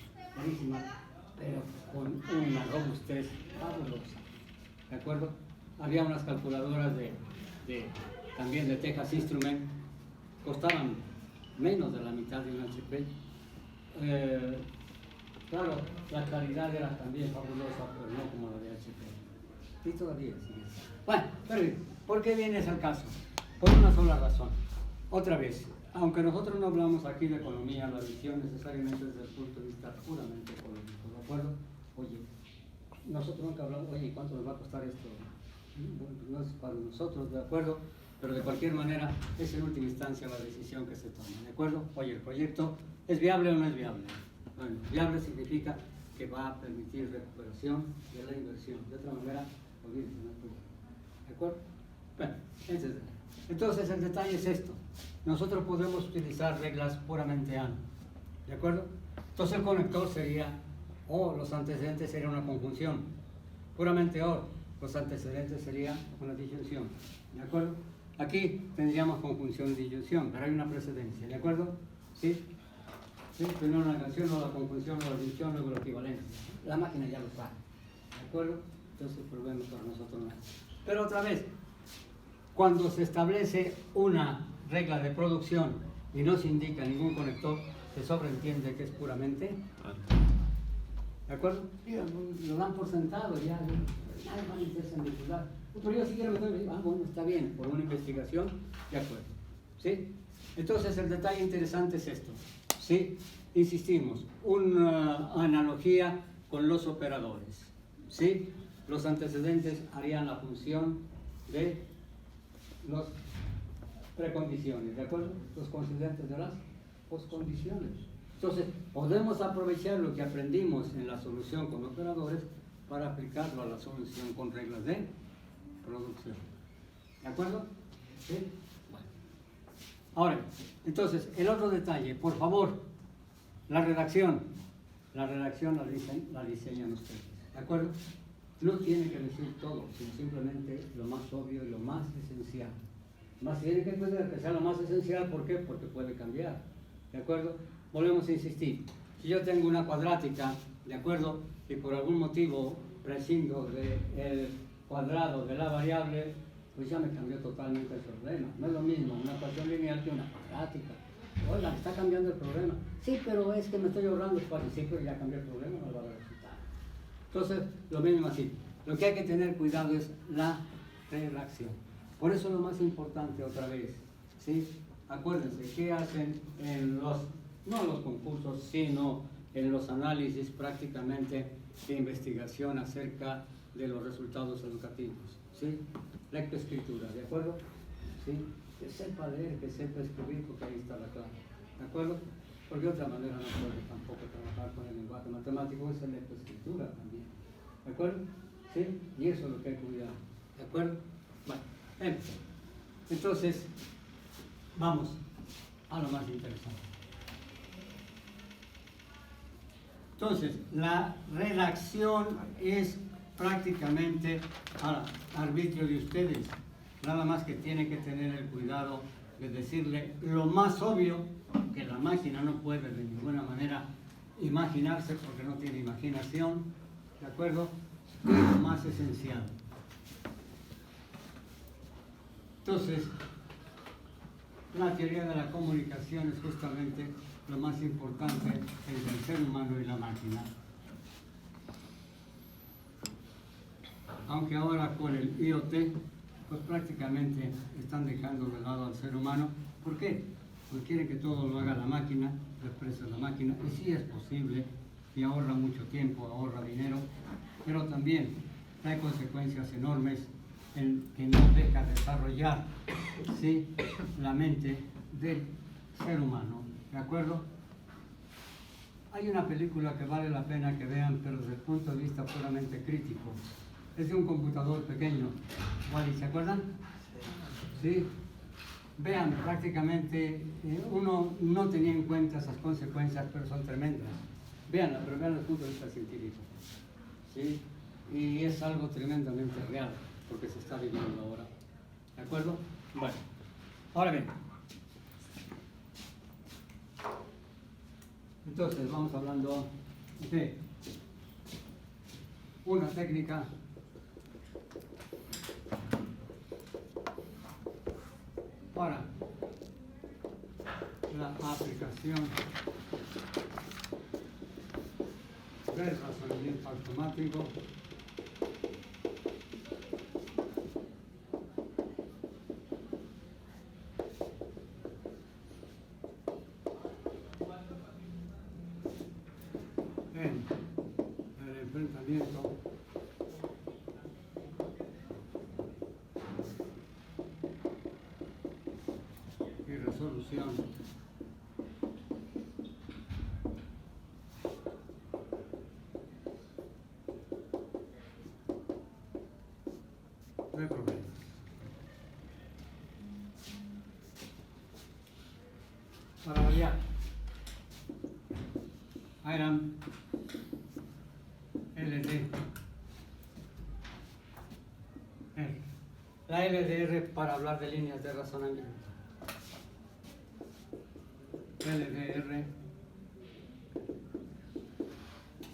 pero con una robustez fabulosa, ¿de acuerdo? Había unas calculadoras también de Texas Instrument, costaban menos de la mitad de un HP. Claro, la calidad era también fabulosa, pero no como la de HP. Y todavía sigue. Bueno, pero bien, ¿por qué viene ese al caso? Por una sola razón. Otra vez, aunque nosotros no hablamos aquí de economía, la visión necesariamente desde el punto de vista puramente económico, ¿de acuerdo? Oye, nosotros nunca hablamos, oye, ¿cuánto nos va a costar esto? Bueno, pues no es para nosotros, ¿de acuerdo? Pero de cualquier manera es en última instancia la decisión que se toma, ¿de acuerdo? Oye, ¿el proyecto es viable o no es viable? Bueno, viable significa que va a permitir recuperación de la inversión. De otra manera, olvídense, no es posible. ¿De acuerdo? Bueno, entonces el detalle es esto. Nosotros podemos utilizar reglas puramente AND. ¿De acuerdo? Entonces el conector sería OR, los antecedentes serían una conjunción. Puramente OR, los antecedentes serían una disyunción. ¿De acuerdo? Aquí tendríamos conjunción y disyunción, pero hay una precedencia. ¿De acuerdo? ¿Sí? ¿Sí? Primero una canción, luego la conjunción, luego la disyunción, luego la equivalencia. La máquina ya lo sabe. ¿De acuerdo? Entonces el problema para nosotros no es. Pero otra vez, cuando se establece una regla de producción y no se indica ningún conector, se sobreentiende que es puramente ¿de acuerdo? Lo dan por sentado, ya nadie va a meterse en vincular. Pero yo si quiero meterme, bueno, está bien, por una investigación, de acuerdo. ¿Sí? Entonces el detalle interesante es esto. ¿Sí? Insistimos, una analogía con los operadores. ¿Sí? Los antecedentes harían la función de las precondiciones, ¿de acuerdo? Los constituyentes de las poscondiciones. Entonces, podemos aprovechar lo que aprendimos en la solución con operadores para aplicarlo a la solución con reglas de producción. ¿De acuerdo? ¿Sí? Bueno. Ahora, entonces, el otro detalle, por favor, la redacción la diseñan ustedes. ¿De acuerdo? No tiene que decir todo, sino simplemente lo más obvio y lo más esencial. Más tiene que sea lo más esencial, ¿por qué? Porque puede cambiar. ¿De acuerdo? Volvemos a insistir. Si yo tengo una cuadrática, ¿de acuerdo? Y por algún motivo prescindo del cuadrado de la variable, pues ya me cambió totalmente el problema. No es lo mismo una ecuación lineal que una cuadrática. Oiga, está cambiando el problema. Sí, pero es que me estoy ahorrando espacio. Sí, pero ya cambió el problema, no va a haber resultado. Entonces, lo mismo así. Lo que hay que tener cuidado es la redacción. Por eso lo más importante otra vez, ¿sí? Acuérdense, ¿qué hacen en los, no en los concursos, sino en los análisis prácticamente de investigación acerca de los resultados educativos? ¿Sí? Lectoescritura, ¿de acuerdo? ¿Sí? Que sepa leer, que sepa escribir, porque ahí está la clave, ¿de acuerdo? Porque de otra manera no puede tampoco trabajar con el lenguaje matemático, es la lectoescritura también, ¿de acuerdo? ¿Sí? Y eso es lo que hay que cuidar, ¿de acuerdo? Bueno, entonces, vamos a lo más interesante. Entonces, la redacción es prácticamente al arbitrio de ustedes. Nada más que tienen que tener el cuidado de decirle lo más obvio, que la máquina no puede de ninguna manera imaginarse porque no tiene imaginación, ¿de acuerdo? Y lo más esencial. Entonces, la teoría de la comunicación es justamente lo más importante entre el ser humano y la máquina. Aunque ahora con el IoT, pues prácticamente están dejando de lado al ser humano. ¿Por qué? Porque quieren que todo lo haga la máquina, lo expresa la máquina, y sí es posible, y ahorra mucho tiempo, ahorra dinero, pero también trae consecuencias enormes en que no deja desarrollar, ¿sí?, la mente del ser humano, ¿de acuerdo? Hay una película que vale la pena que vean, pero desde el punto de vista puramente crítico. Es de un computador pequeño. ¿Wall-E, se acuerdan? Sí. Vean, prácticamente uno no tenía en cuenta esas consecuencias, pero son tremendas. Veanla, pero vean desde el punto de vista científico. ¿Sí? Y es algo tremendamente real, porque se está viviendo ahora. ¿De acuerdo? Bueno, ahora bien. Entonces, vamos hablando de una técnica para la aplicación del razonamiento automático en el enfrentamiento y resolución de problemas. Para variar, ARAM, LD, la LDR para hablar de líneas de razonamiento, LDR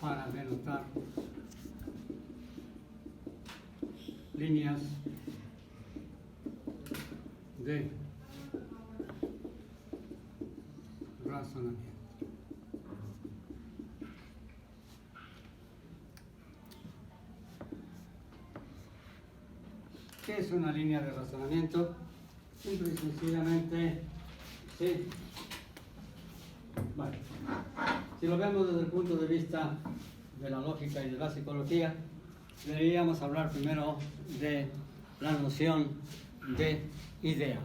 para denotar líneas de razonamiento. ¿Qué es una línea de razonamiento? Simple y sencillamente, sí. Vale. Si lo vemos desde el punto de vista de la lógica y de la psicología, deberíamos hablar primero de la noción de idea.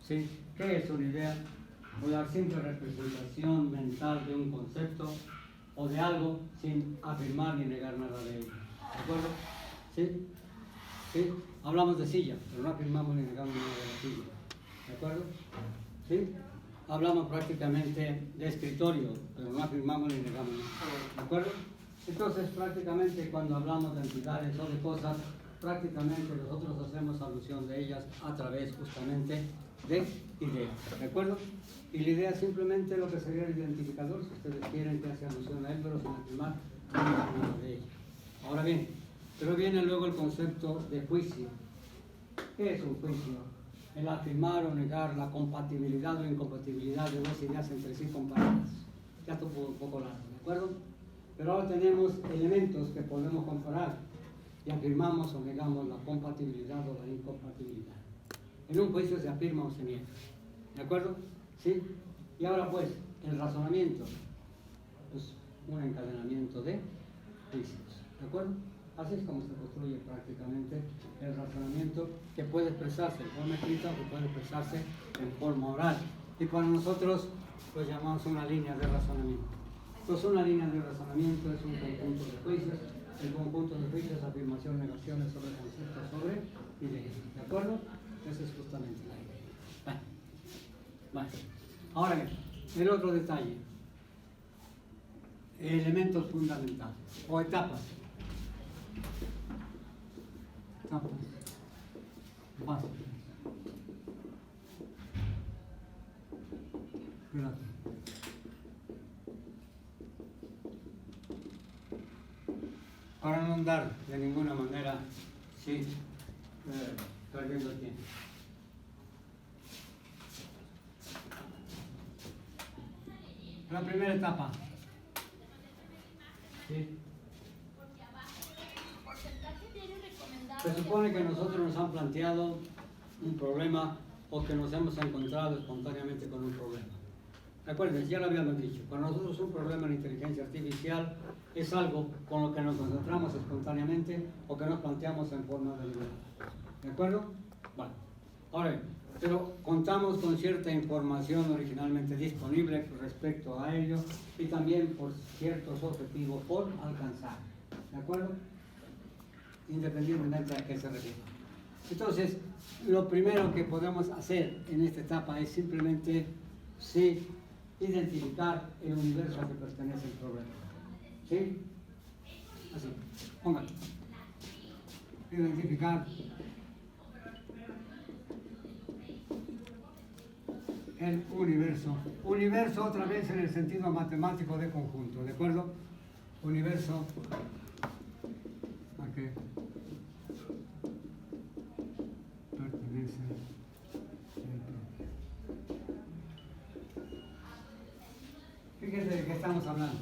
¿Sí? ¿Qué es una idea? O la simple representación mental de un concepto o de algo sin afirmar ni negar nada de ello. ¿De acuerdo? ¿Sí? ¿Sí? Hablamos de silla, pero no afirmamos ni negamos nada de la silla. ¿De acuerdo? ¿Sí? Hablamos prácticamente de escritorio, pero no afirmamos ni negamos nada. ¿De acuerdo? Entonces, prácticamente cuando hablamos de entidades o de cosas, prácticamente nosotros hacemos alusión de ellas a través justamente de ideas. ¿De acuerdo? Y la idea es simplemente lo que sería el identificador, si ustedes quieren que hace alusión a él, pero sin afirmar nada de ello. Ahora bien, pero viene luego el concepto de juicio. ¿Qué es un juicio? el afirmar o negar la compatibilidad o incompatibilidad de dos ideas entre sí comparadas. Ya esto fue un poco largo, ¿de acuerdo? Pero ahora tenemos elementos que podemos comparar y afirmamos o negamos la compatibilidad o la incompatibilidad. En un juicio se afirma o se niega, ¿de acuerdo? ¿Sí? Y ahora pues, el razonamiento, pues un encadenamiento de juicios, ¿de acuerdo? Así es como se construye prácticamente el razonamiento, que puede expresarse en forma escrita o que puede expresarse en forma oral. Y para nosotros lo llamamos una línea de razonamiento. Entonces una línea de razonamiento es un conjunto de juicios. El conjunto de juicios, afirmación, negaciones sobre conceptos, sobre ideas. ¿De acuerdo? Esa es justamente la idea. Vale. Ahora bien, el otro detalle. Elementos fundamentales o etapas. Básicas. Gracias. Para no andar de ninguna manera perdiendo el tiempo. La primera etapa. ¿Sí? Se supone que nosotros nos han planteado un problema o que nos hemos encontrado espontáneamente con un problema. Recuerden, ya lo habíamos dicho, para nosotros un problema en inteligencia artificial es algo con lo que nos encontramos espontáneamente o que nos planteamos en forma deliberada. ¿De acuerdo? Vale. Ahora bien, pero contamos con cierta información originalmente disponible respecto a ello y también por ciertos objetivos por alcanzar. ¿De acuerdo? Independientemente a qué se refiere. Entonces, lo primero que podemos hacer en esta etapa es simplemente identificar el universo al que pertenece el problema. ¿Sí? Así, póngalo. Identificar el universo. Universo otra vez en el sentido matemático de conjunto, ¿de acuerdo? Universo a que pertenece el problema. Fíjense de qué estamos hablando.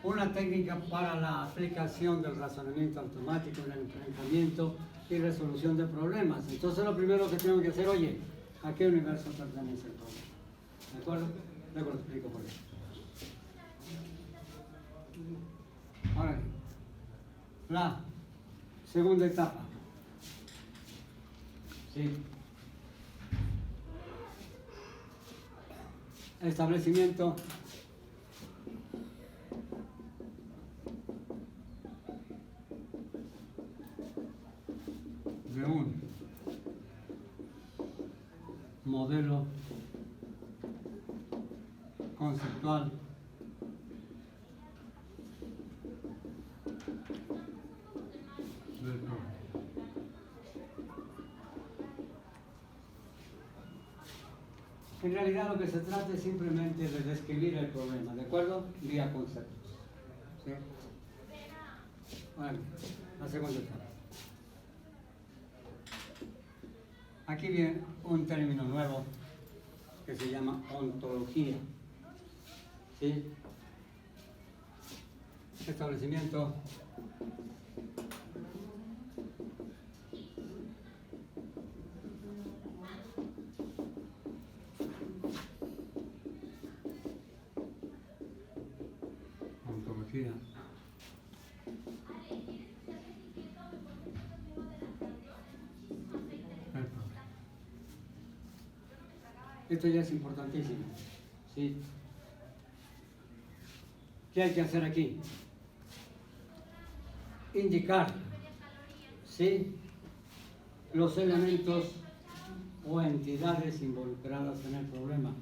Una técnica para la aplicación del razonamiento automático en el enfrentamiento y resolución de problemas. Entonces lo primero que tengo que hacer, oye, ¿a qué universo pertenece el problema? ¿De acuerdo? Luego lo explico por qué. Ahora bien, la segunda etapa. ¿Sí? Establecimiento de un modelo conceptual del problema. En realidad lo que se trata es simplemente de describir el problema, ¿de acuerdo? Vía conceptos. ¿Sí? Bueno, la segunda etapa. Aquí viene un término nuevo que se llama ontología. ¿Sí? Establecimiento ontología. Esto ya es importantísimo. ¿Sí? ¿Qué hay que hacer aquí? Indicar, ¿sí?, los elementos o entidades involucradas en el problema.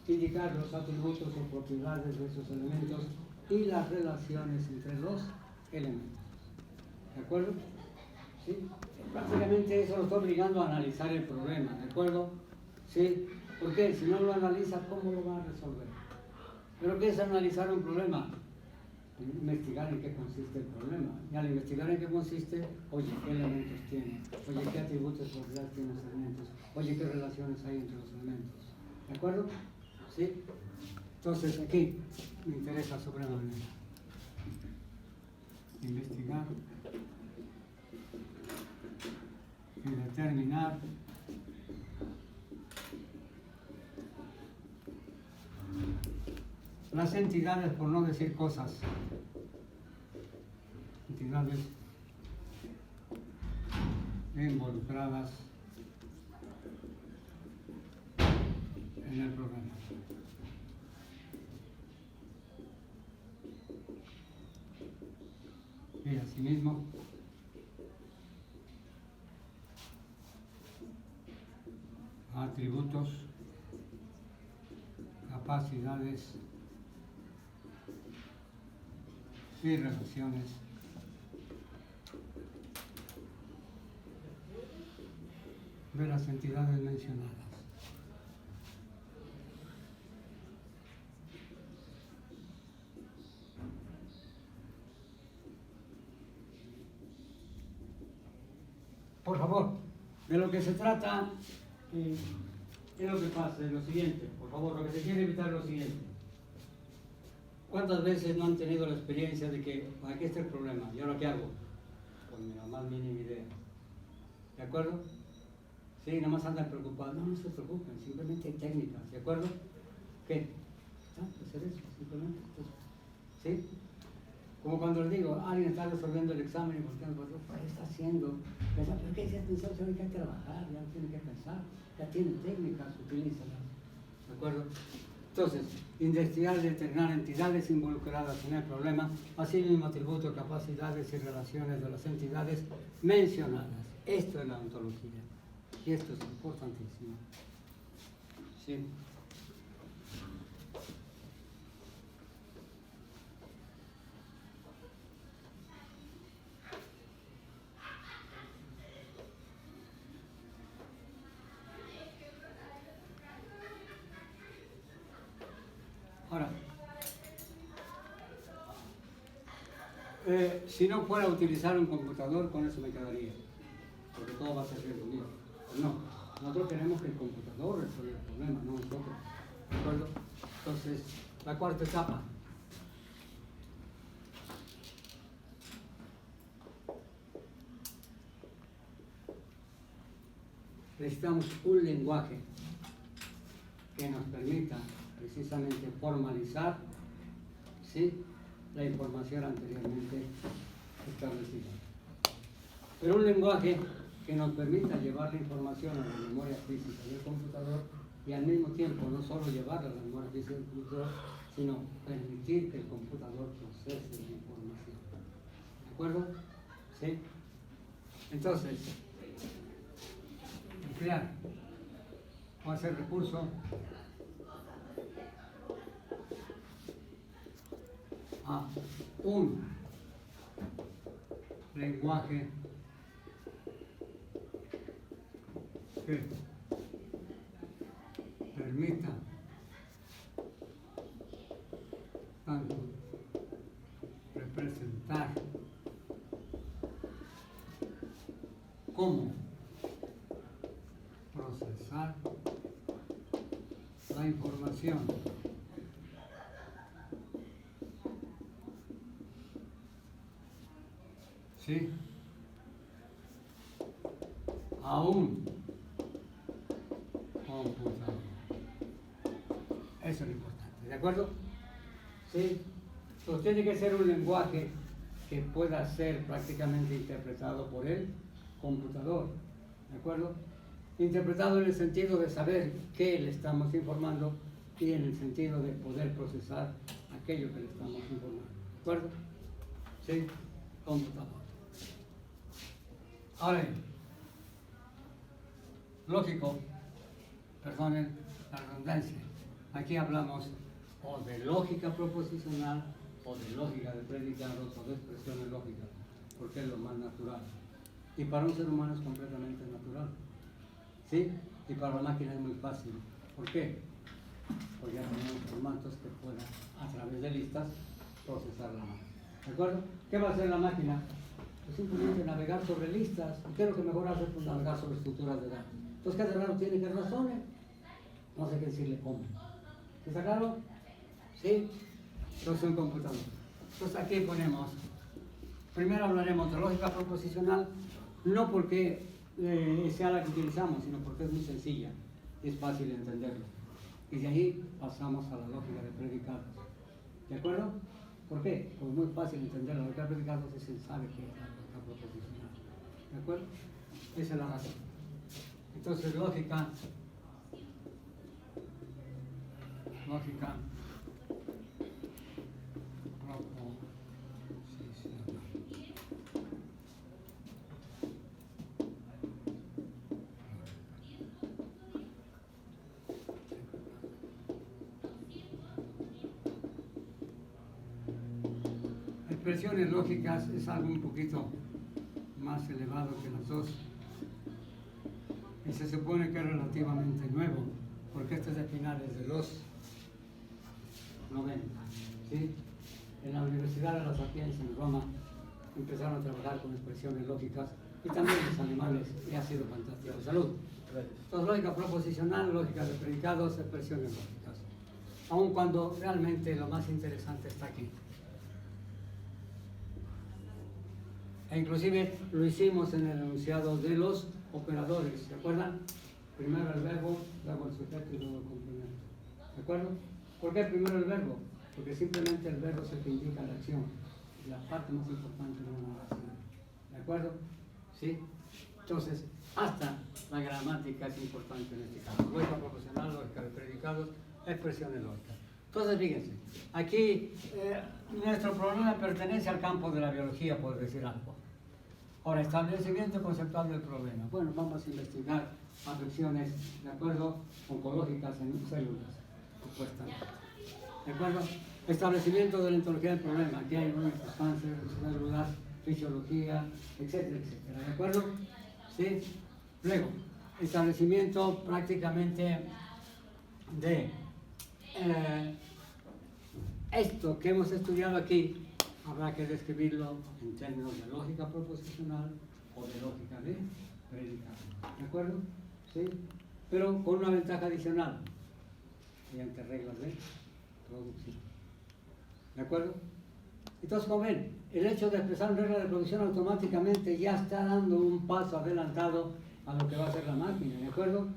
Indicar los atributos o propiedades de esos elementos y las relaciones entre los elementos. ¿De acuerdo? ¿Sí? Prácticamente eso lo está obligando a analizar el problema, ¿de acuerdo? ¿Sí? ¿Por qué? Si no lo analiza, ¿cómo lo va a resolver? ¿Pero qué es analizar un problema? Investigar en qué consiste el problema. Y al investigar en qué consiste, oye, ¿qué elementos tiene? Oye, ¿qué atributos y propiedades tienen los elementos? Oye, Oye, ¿qué relaciones hay entre los elementos? ¿De acuerdo? ¿Sí? Entonces aquí me interesa supremamente investigar y determinar las entidades, por no decir cosas, entidades involucradas en el programa. Y asimismo, atributos, capacidades y relaciones de las entidades mencionadas. Por favor, de lo que se trata es lo que pasa, es lo siguiente. Por favor, lo que se quiere evitar es lo siguiente. ¿Cuántas veces no han tenido la experiencia de que aquí está el problema? ¿Y ahora qué hago? Pues ni la más mínima idea. ¿De acuerdo? Sí, nada más andan preocupados. No, no se preocupen, simplemente hay técnicas. ¿De acuerdo? ¿Qué? Hacer eso, simplemente. ¿Sí? Como cuando les digo, alguien está resolviendo el examen y volteando, ¿qué está haciendo? ¿Pero qué se ha pensado? Hay que trabajar, ya tiene que pensar, ya tiene técnicas, utilízalas. ¿De acuerdo? Entonces, investigar y determinar entidades involucradas en el problema, así mismo atributos, capacidades y relaciones de las entidades mencionadas. Esto es la ontología. Y esto es importantísimo. ¿Sí? Ahora, si no fuera a utilizar un computador, con eso me quedaría, porque todo va a ser lo mío. No, nosotros queremos que el computador resuelva el problema, no nosotros. ¿De acuerdo? Entonces, la cuarta etapa. Necesitamos un lenguaje que nos permita precisamente formalizar, ¿sí?, la información anteriormente establecida. Pero un lenguaje que nos permita llevar la información a la memoria física del computador y al mismo tiempo no solo llevarla a la memoria física del computador, sino permitir que el computador procese la información. ¿De acuerdo? ¿Sí? Entonces, emplear o hacer recurso a un lenguaje que permita tanto representar como procesar la información. ¿Sí? A un computador. Eso es lo importante, ¿de acuerdo? ¿Sí? Pues tiene que ser un lenguaje que pueda ser prácticamente interpretado por el computador, ¿de acuerdo? Interpretado en el sentido de saber qué le estamos informando y en el sentido de poder procesar aquello que le estamos informando, ¿de acuerdo? ¿Sí? Computador. Ahora bien, lógico, perdonen la redundancia, aquí hablamos o de lógica proposicional o de lógica de predicados o de expresiones lógicas, porque es lo más natural. Y para un ser humano es completamente natural, ¿sí? Y para la máquina es muy fácil. ¿Por qué? Porque ya tenemos formatos que puedan, a través de listas, procesar la máquina. ¿De acuerdo? ¿Qué va a hacer la máquina? Pues simplemente navegar sobre listas. ¿Y qué es lo que mejor hace? Pues navegar sobre estructuras de datos. Entonces, ¿qué de raro tiene que razone? No sé qué decirle cómo. ¿Está claro? ¿Sí? Entonces, un computador. Entonces, aquí ponemos, primero hablaremos de lógica proposicional, no porque sea la que utilizamos, sino porque es muy sencilla y es fácil de entenderlo. Y de ahí pasamos a la lógica de predicados. ¿De acuerdo? ¿Por qué? Porque es muy fácil de entender la lógica de predicados y se sabe que es la lógica proposicional. ¿De acuerdo? Esa es la razón. Entonces, lógica proposicional. Expresiones lógicas es algo un poquito más elevado que las dos y se supone que es relativamente nuevo porque esto es de finales de los 90, ¿sí? En la Universidad de la Sapienza en Roma empezaron a trabajar con expresiones lógicas y también los animales y ha sido fantástico. Salud. Entonces, lógica proposicional, lógica de predicados, expresiones lógicas, aun cuando realmente lo más interesante está aquí. E inclusive lo hicimos en el enunciado de los operadores, ¿se acuerdan? Primero el verbo, luego el sujeto y luego el complemento. ¿De acuerdo? ¿Por qué primero el verbo? Porque simplemente el verbo es el que indica la acción, la parte más importante de una oración. ¿De acuerdo? ¿Sí? Entonces, hasta la gramática es importante en este caso. Lógica proposicional, lógica de predicados, expresiones lógicas. Entonces, fíjense, aquí nuestro problema pertenece al campo de la biología, por decir algo. Ahora, establecimiento conceptual del problema. Bueno, vamos a investigar afecciones, ¿de acuerdo? Oncológicas en células, supuestamente. ¿De acuerdo? Establecimiento de la ontología del problema. Aquí hay muchos cánceres, células, fisiología, etcétera, etcétera. ¿De acuerdo? ¿Sí? Luego, establecimiento prácticamente de esto que hemos estudiado aquí. Habrá que describirlo en términos de lógica proposicional o de lógica de predicado. ¿De acuerdo? ¿Sí? Pero con una ventaja adicional, mediante reglas de producción. ¿De acuerdo? Entonces, como ven, el hecho de expresar una regla de producción automáticamente ya está dando un paso adelantado a lo que va a hacer la máquina. ¿De acuerdo?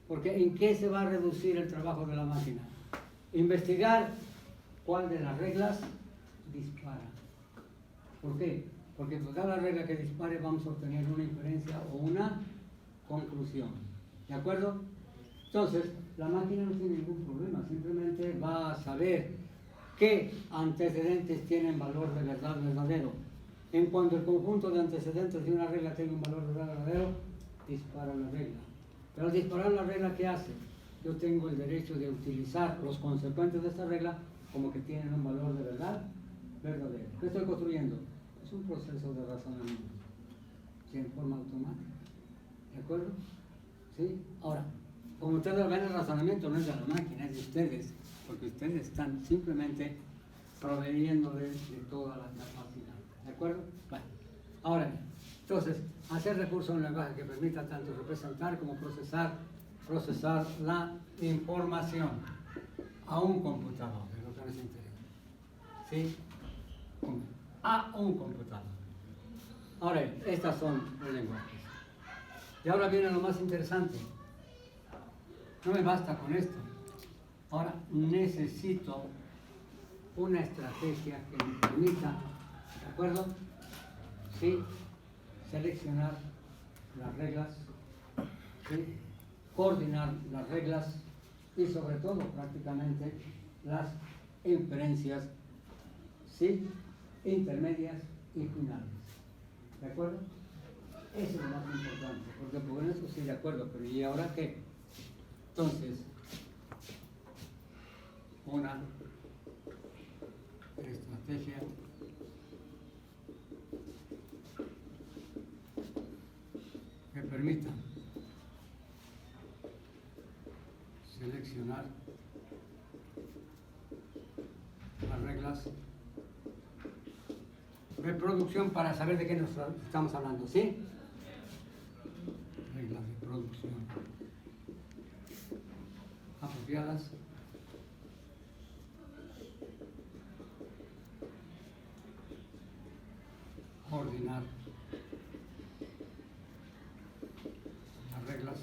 Porque ¿en qué se va a reducir el trabajo de la máquina? Investigar cuál de las reglas dispara. ¿Por qué? Porque por cada regla que dispare vamos a obtener una inferencia o una conclusión. ¿De acuerdo? Entonces, la máquina no tiene ningún problema, simplemente va a saber qué antecedentes tienen valor de verdad verdadero. En cuanto el conjunto de antecedentes de una regla tenga un valor de verdad verdadero, dispara la regla. Pero al disparar la regla, ¿qué hace? Yo tengo el derecho de utilizar los consecuentes de esta regla como que tienen un valor de verdad verdadero. ¿Qué estoy construyendo? Es un proceso de razonamiento, ¿sí? En forma automática. ¿De acuerdo? ¿Sí? Ahora, como ustedes ven, el razonamiento no es de la máquina, es de ustedes, porque ustedes están simplemente proveyéndole de toda la capacidad. ¿De acuerdo? Bueno, ahora bien, entonces, hacer recurso a un lenguaje que permita tanto representar como procesar la información a un computador, es lo que nos interesa. ¿Sí? A un computador. Ahora, estas son los lenguajes. Y ahora viene lo más interesante. No me basta con esto. Ahora necesito una estrategia que me permita, ¿de acuerdo? Sí, seleccionar las reglas, ¿sí? Coordinar las reglas y sobre todo prácticamente las inferencias, ¿sí? Intermedias y finales. ¿De acuerdo? Eso es lo más importante, porque por eso sí, de acuerdo, pero ¿y ahora qué? Entonces, una estrategia que permita seleccionar las reglas de producción para saber de qué nos estamos hablando, ¿sí? Reglas de producción. apropiadas. Coordinar las reglas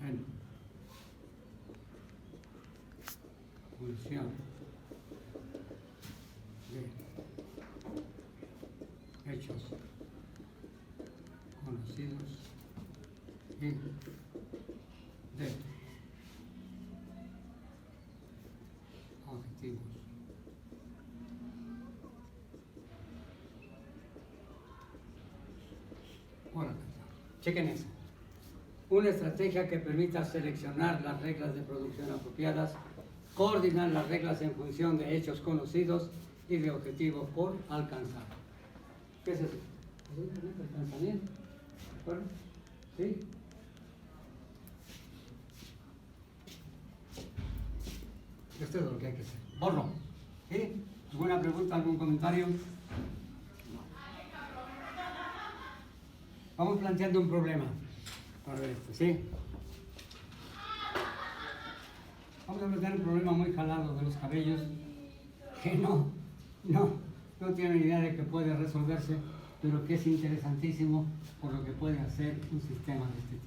en función de hechos conocidos y de objetivos por alcanzar. Chequen eso. Una estrategia que permita seleccionar las reglas de producción apropiadas, coordinar las reglas en función de hechos conocidos y de objetivos por alcanzar. ¿Qué es eso? Es simplemente el pensamiento. ¿De acuerdo? ¿Sí? Esto es lo que hay que hacer. Borro. ¿Sí? ¿Alguna pregunta, algún comentario? Vamos planteando un problema para ver esto, ¿sí? Vamos a plantear un problema muy jalado de los cabellos que no tienen idea de que puede resolverse, pero que es interesantísimo por lo que puede hacer un sistema de este tipo.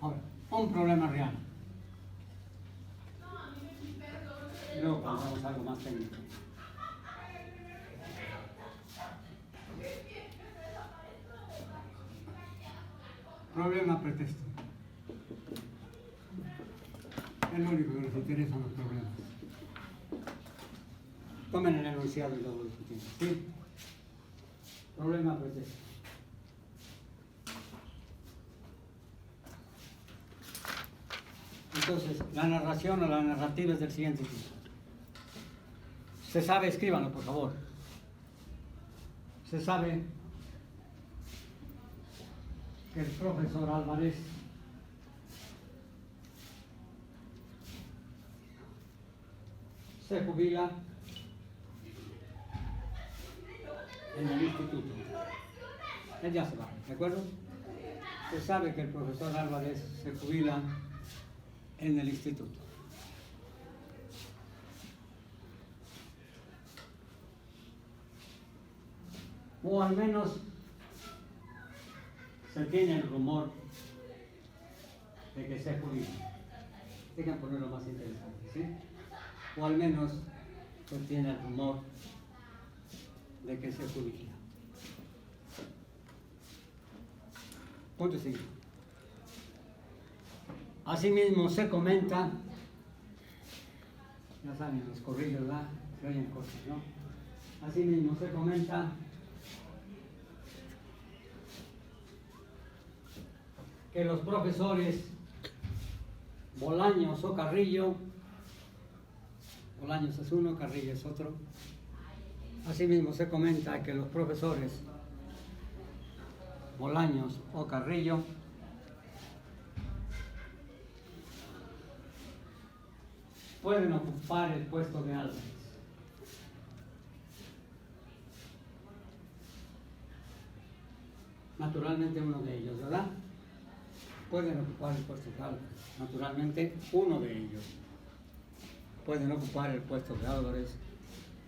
Ahora, un problema real. Y luego pasamos a algo más técnico. Problema pretexto. Es lo único que nos interesa en los problemas. Tomen el enunciado y luego discutimos. ¿Sí? Problema pretexto. Entonces, la narración o la narrativa es del siguiente tipo. Se sabe, escríbanlo por favor. Se sabe que el profesor Álvarez se jubila en el instituto. Él ya se va, ¿de acuerdo? Se sabe que el profesor Álvarez se jubila en el instituto. O al menos se tiene el rumor de que se jubila. Dejen ponerlo más interesante, ¿sí? O al menos se tiene el rumor de que se jubila. Punto siguiente. Asimismo se comenta, ya saben los corrillos, ¿verdad? Se oyen cosas, ¿no? Asimismo se comenta que los profesores Bolaños o Carrillo, Bolaños es uno, Carrillo es otro. Asimismo se comenta que los profesores Bolaños o Carrillo pueden ocupar el puesto de Álvarez. Naturalmente uno de ellos, ¿verdad? Pueden ocupar el puesto de Álvarez. Naturalmente uno de ellos. Pueden ocupar el puesto de Álvarez.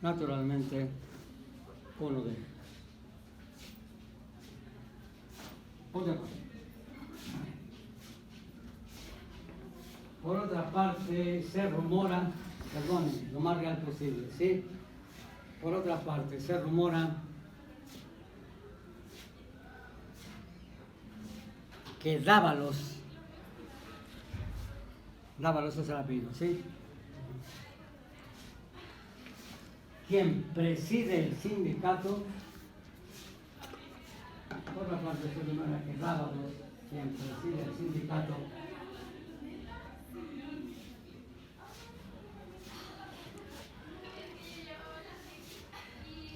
Naturalmente uno de ellos. Otra cosa. Por otra parte, se rumora, perdonen, lo más real posible, ¿sí? Por otra parte, se rumora que Dávalos es el apellido, ¿sí? Quien preside el sindicato, por otra parte, se rumora que Dávalos, quien preside el sindicato,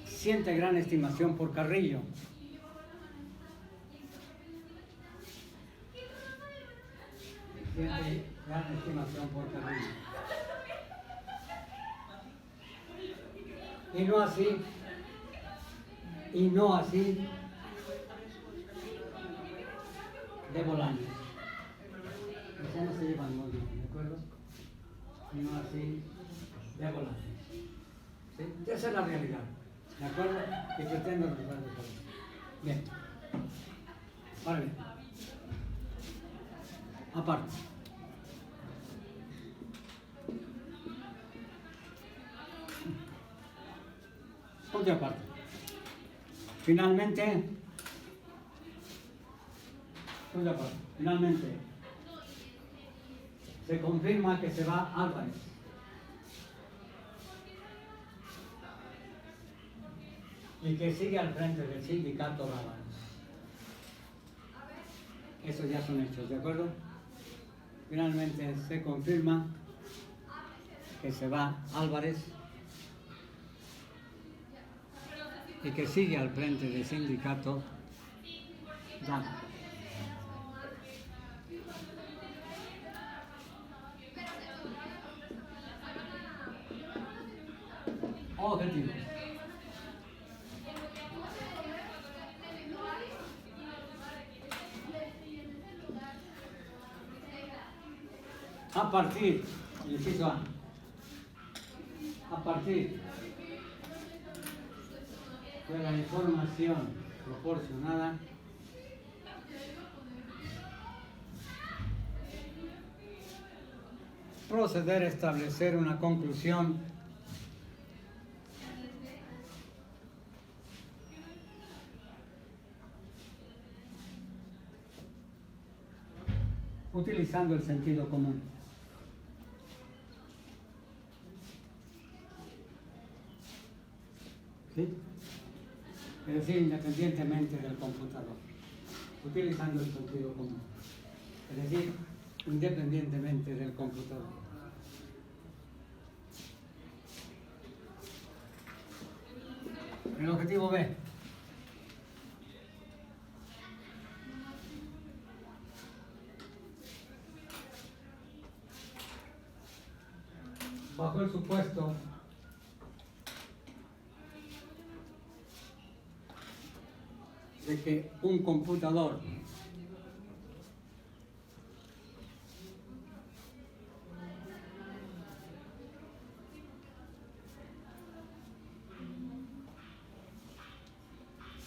siente gran estimación por Carrillo. Siente mi gran estimación por Carrillo. Y no así de Bolaños. Ya no se llevan muy bien, ¿de acuerdo? Y no así de Bolaños. ¿Sí? Esa es la realidad, ¿de acuerdo? Y pretendo resolver todo. Bien. Ahora bien. Aparte. Ponte aparte. Finalmente, se confirma que se va Álvarez. Y que sigue al frente del sindicato Rábanos. Esos ya son hechos, ¿de acuerdo? Finalmente se confirma que se va Álvarez y que sigue al frente del sindicato Rábanos. Objetivos. A partir, inciso A, a partir de la información proporcionada, proceder a establecer una conclusión utilizando el sentido común. ¿Sí? Es decir, independientemente del computador, utilizando el sentido común. Es decir, independientemente del computador. El objetivo B. Bajo el supuesto de que un computador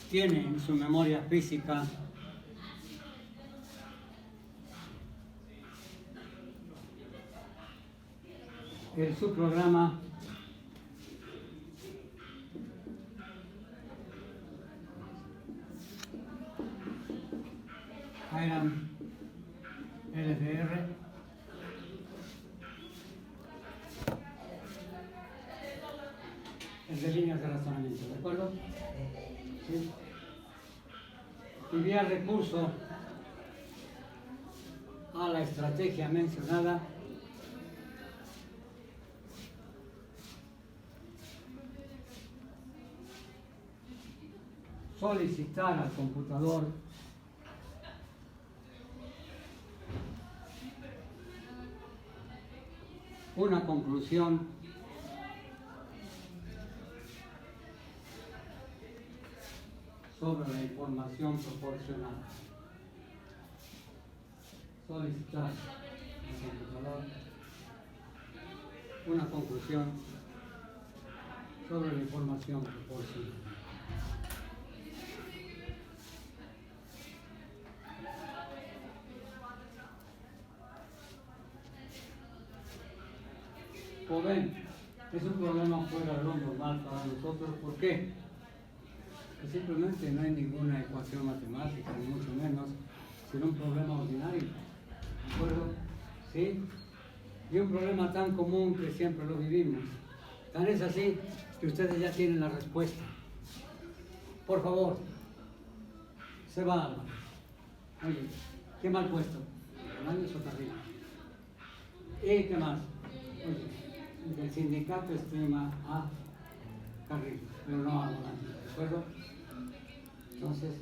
tiene en su memoria física el subprograma ARAM LDR es de líneas de razonamiento, ¿de acuerdo? ¿Sí? Y vía recurso a la estrategia mencionada, solicitar al computador una conclusión sobre la información proporcionada. Solicitar al computador una conclusión sobre la información proporcionada. Como ven, es un problema fuera de lo normal para nosotros. ¿Por qué? Pues simplemente no hay ninguna ecuación matemática, ni mucho menos, sino un problema ordinario. ¿De acuerdo? ¿Sí? Y un problema tan común que siempre lo vivimos. Tan es así que ustedes ya tienen la respuesta. Por favor, se va Álvarez. Oye, qué mal puesto. Bolaños o Carrillo. ¿Y qué más? Oye, el sindicato estima a Carrillo, pero no a Bolaños. ¿De acuerdo? Entonces,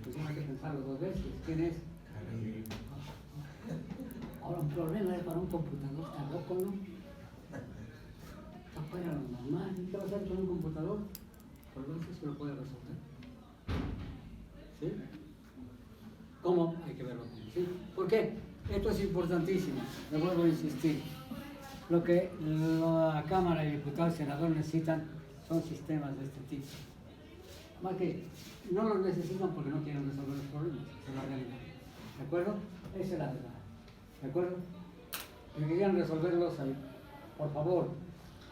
pues hay que pensarlo dos veces. ¿Quién es? Ahora un problema es para un computador, está loco, ¿no? Está fuera de lo normal. ¿Qué va a hacer con un computador? Por lo menos se lo puede resolver. ¿Sí? ¿Cómo? Hay que verlo. ¿Sí? ¿Por qué? Esto es importantísimo. Le vuelvo a insistir. Lo que la Cámara de Diputados y Senadores necesitan son sistemas de este tipo. Más que no los necesitan porque no quieren resolver los problemas. Esa es la realidad. ¿De acuerdo? Esa es la verdad. ¿De acuerdo? Si querían resolverlos, por favor,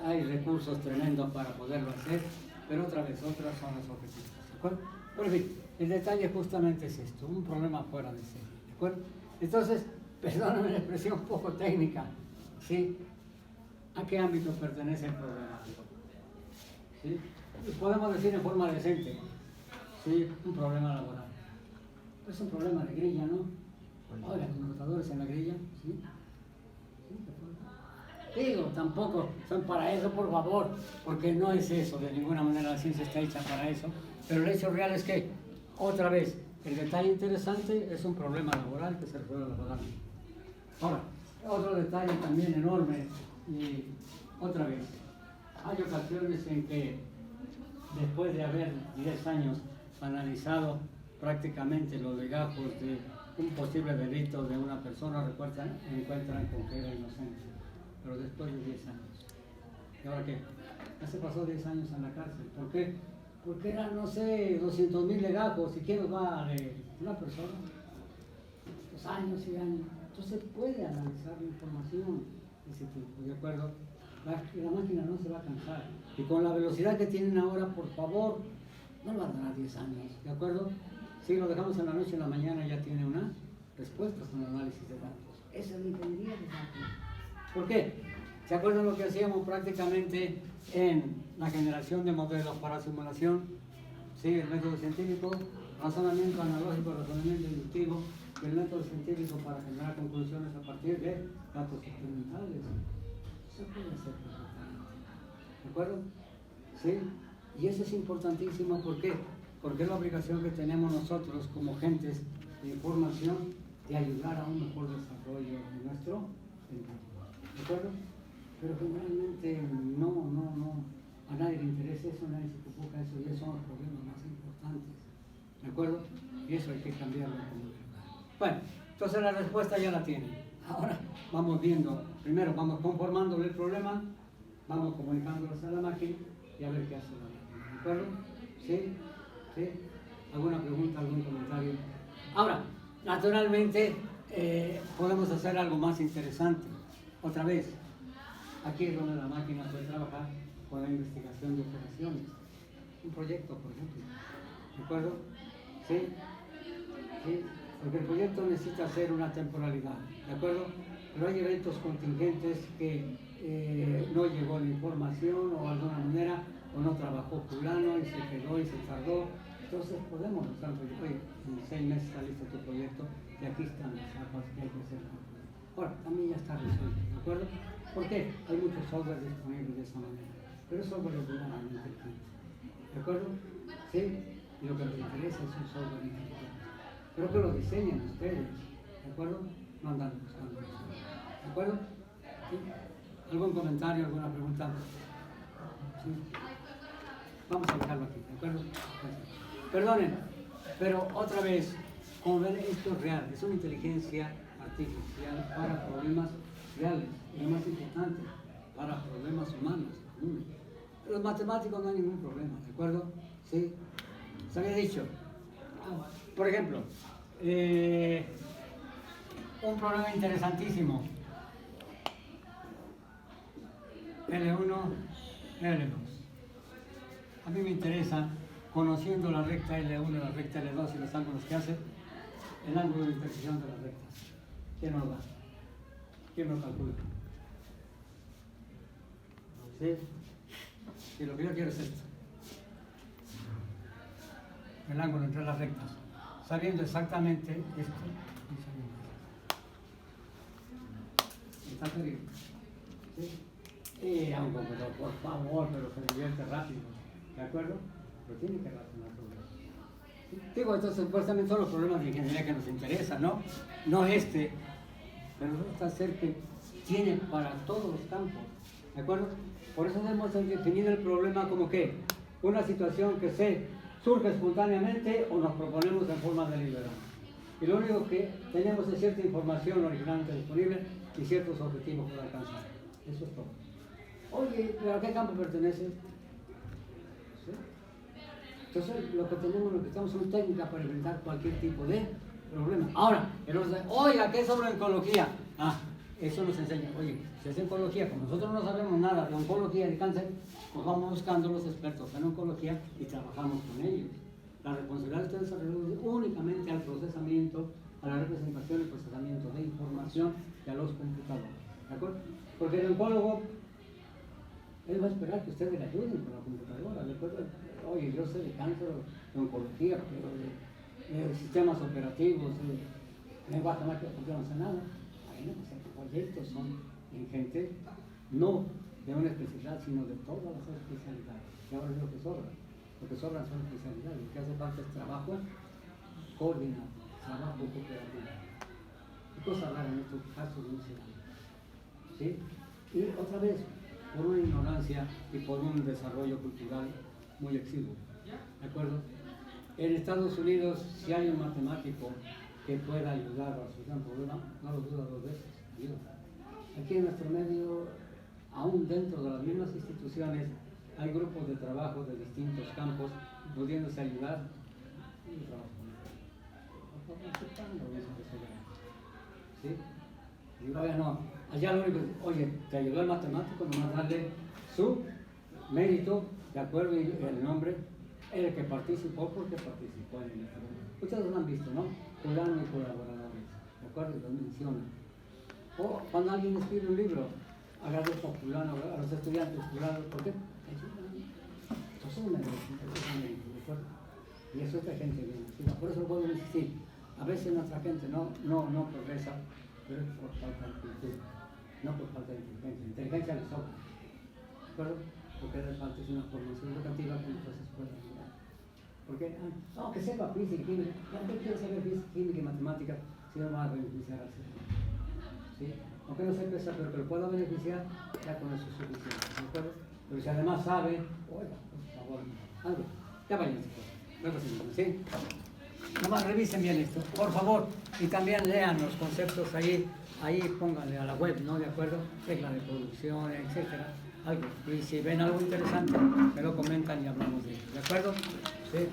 hay recursos tremendos para poderlo hacer, pero otra vez, otras son los objetivos. ¿De acuerdo? Pero en fin, el detalle justamente es esto, un problema fuera de serie. ¿De acuerdo? Entonces, perdóname la expresión un poco técnica, ¿sí? ¿A qué ámbito pertenece el problema? ¿Sí? Podemos decir en forma decente, ¿sí? Un problema laboral. Es un problema de grilla, ¿no? Oiga, computadores en la grilla, ¿sí? Digo, tampoco son para eso, por favor, porque no es eso, de ninguna manera la ciencia está hecha para eso, pero el hecho real es que, otra vez, el detalle interesante es un problema laboral que se resuelve laboralmente. Ahora, otro detalle también enorme, y otra vez, hay ocasiones en que, después de haber 10 años analizado prácticamente los legajos de un posible delito de una persona, encuentran con que era inocente, pero después de 10 años. ¿Y ahora qué? Ya se pasó 10 años en la cárcel. ¿Por qué? Porque eran, no sé, 200,000 legajos. ¿Y quién los va a leer? Una persona. Pues años y años. Entonces puede analizar la información de ese tipo, ¿de acuerdo? La máquina no se va a cansar. Y con la velocidad que tienen ahora, por favor, no lo va a durar 10 años, ¿de acuerdo? Si lo dejamos en la noche, en la mañana ya tiene una respuesta con análisis de datos. Esa es la ingeniería de datos. ¿Por qué? ¿Se acuerdan lo que hacíamos prácticamente en la generación de modelos para simulación? Sí, el método científico, razonamiento analógico, razonamiento inductivo, y el método científico para generar conclusiones a partir de datos experimentales. Se puede hacer perfectamente. ¿De acuerdo? ¿Sí? Y eso es importantísimo, ¿por qué? Porque es la obligación que tenemos nosotros como gentes de información de ayudar a un mejor desarrollo de nuestro entorno. ¿De acuerdo? Pero generalmente a nadie le interesa eso, nadie se preocupa de eso, y esos son los problemas más importantes. ¿De acuerdo? Y eso hay que cambiarlo como lugar. Bueno, entonces la respuesta ya la tienen. Ahora vamos viendo, primero vamos conformando el problema, vamos comunicándolos a la máquina y a ver qué hace la máquina. ¿De acuerdo? ¿Sí? ¿Sí? ¿Alguna pregunta, algún comentario? Ahora, naturalmente, podemos hacer algo más interesante. Otra vez, aquí es donde la máquina puede trabajar con la investigación de operaciones. Un proyecto, por ejemplo. ¿De acuerdo? ¿Sí? ¿Sí? Porque el proyecto necesita hacer una temporalidad. ¿De acuerdo? Pero hay eventos contingentes que no llegó la información o de alguna manera, o no trabajó fulano y se quedó y se tardó. Entonces podemos usar el proyecto. Oye, en 6 meses está listo tu proyecto y aquí están las etapas que hay que hacer. Ahora, también ya está resuelto, ¿de acuerdo? ¿Por qué? Hay muchos software disponibles de esa manera, pero el software es verdaderamente inteligente, ¿de acuerdo? ¿Sí? Y lo que les interesa es un software inteligente. Pero que lo diseñen ustedes, ¿de acuerdo? No andan buscando eso, ¿de acuerdo? ¿Sí? ¿Algún comentario, alguna pregunta? ¿Sí? Vamos a dejarlo aquí, ¿de acuerdo? Perdonen, pero otra vez, como ven, esto es real, es una inteligencia artificial para problemas reales y lo más importante, para problemas humanos comunes. Los matemáticos no hay ningún problema, ¿de acuerdo? ¿Sí? Se había dicho, por ejemplo, un problema interesantísimo, L1, L2. A mí me interesa, conociendo la recta L1, la recta L2 y los ángulos que hace, el ángulo de intersección de las rectas. ¿Quién nos lo da? ¿Quién lo calcula? ¿Sí? Y lo que yo quiero es esto. El ángulo entre las rectas. Sabiendo exactamente esto. ¿Está claro? ¿Sí? Y a un computador, por favor, pero se divierte rápido. ¿De acuerdo? Pero tiene que razonar sobre eso. Digo, estos supuestamente son los problemas de ingeniería que nos interesan, ¿no? No este. pero resulta ser que tiene para todos los campos, ¿de acuerdo? Por eso hemos definido el problema como que una situación que surge espontáneamente o nos proponemos en forma deliberada. Y lo único que tenemos es cierta información originalmente disponible y ciertos objetivos por alcanzar. Eso es todo. Oye, ¿pero a qué campo pertenece? ¿Sí? Entonces, lo que necesitamos son técnicas para enfrentar cualquier tipo de problema. Ahora, oiga, ¿qué es sobre oncología? Eso nos enseña. Oye, si es oncología, como nosotros no sabemos nada de oncología, de cáncer, pues vamos buscando los expertos en oncología y trabajamos con ellos. La responsabilidad de ustedes se reduce únicamente al procesamiento, a la representación y procesamiento de información y a los computadores. ¿De acuerdo? Porque el oncólogo, él va a esperar que ustedes le ayuden con la computadora. ¿De acuerdo? Oye, yo sé de cáncer, de oncología, pero de sistemas operativos, lenguaje matemático, yo no sé nada. Bueno, pues los proyectos son en gente no de una especialidad, sino de todas las especialidades. Y ahora es lo que sobra. Lo que sobran son especialidades. Lo que hace falta es trabajo coordinado, trabajo cooperativo. Y cosas raras en estos casos no se dan. ¿Sí? Y otra vez, por una ignorancia y por un desarrollo cultural muy exiguo. ¿De acuerdo? En Estados Unidos, si hay un matemático que pueda ayudar a solucionar un problema, no lo duda dos veces, ayuda. Aquí en nuestro medio, aún dentro de las mismas instituciones, hay grupos de trabajo de distintos campos pudiéndose ayudar. Y ¿sí? Digo, oye, no, allá lo único, oye, te ayudó el matemático, nomás darle su mérito, de acuerdo, y el nombre, el que participó porque participó en el programa. Ustedes lo han visto, ¿no? Fulano y colaboradores, ¿de acuerdo? Los mencionan. O cuando alguien escribe un libro, agradezco a fulano, a los estudiantes, fulano, ¿por qué? Eso es un mérito, ¿de acuerdo? Y eso esta gente bien nacida. Por eso lo puedo insistir. A veces nuestra gente no progresa, pero es por falta de cultura, no por falta de inteligencia. Inteligencia les sobra, ¿de acuerdo? Porque les falta una formación educativa que entonces puede ayudar. Porque, no, que sepa física y química, ¿qué quiere saber física, química y matemática si no va a beneficiar al ser humano? ¿Sí? Aunque no sepa eso, pero que lo pueda beneficiar, ya con eso es suficiente, ¿de acuerdo? Pero si además sabe, oiga, por favor, algo, ya vayan, luego seguimos, ¿sí? Nomás revisen bien esto, por favor, y también lean los conceptos ahí pónganle a la web, ¿no? ¿De acuerdo? Regla de producción, etcétera, algo. Y si ven algo interesante, me lo comentan y hablamos de ello, ¿de acuerdo? Sí.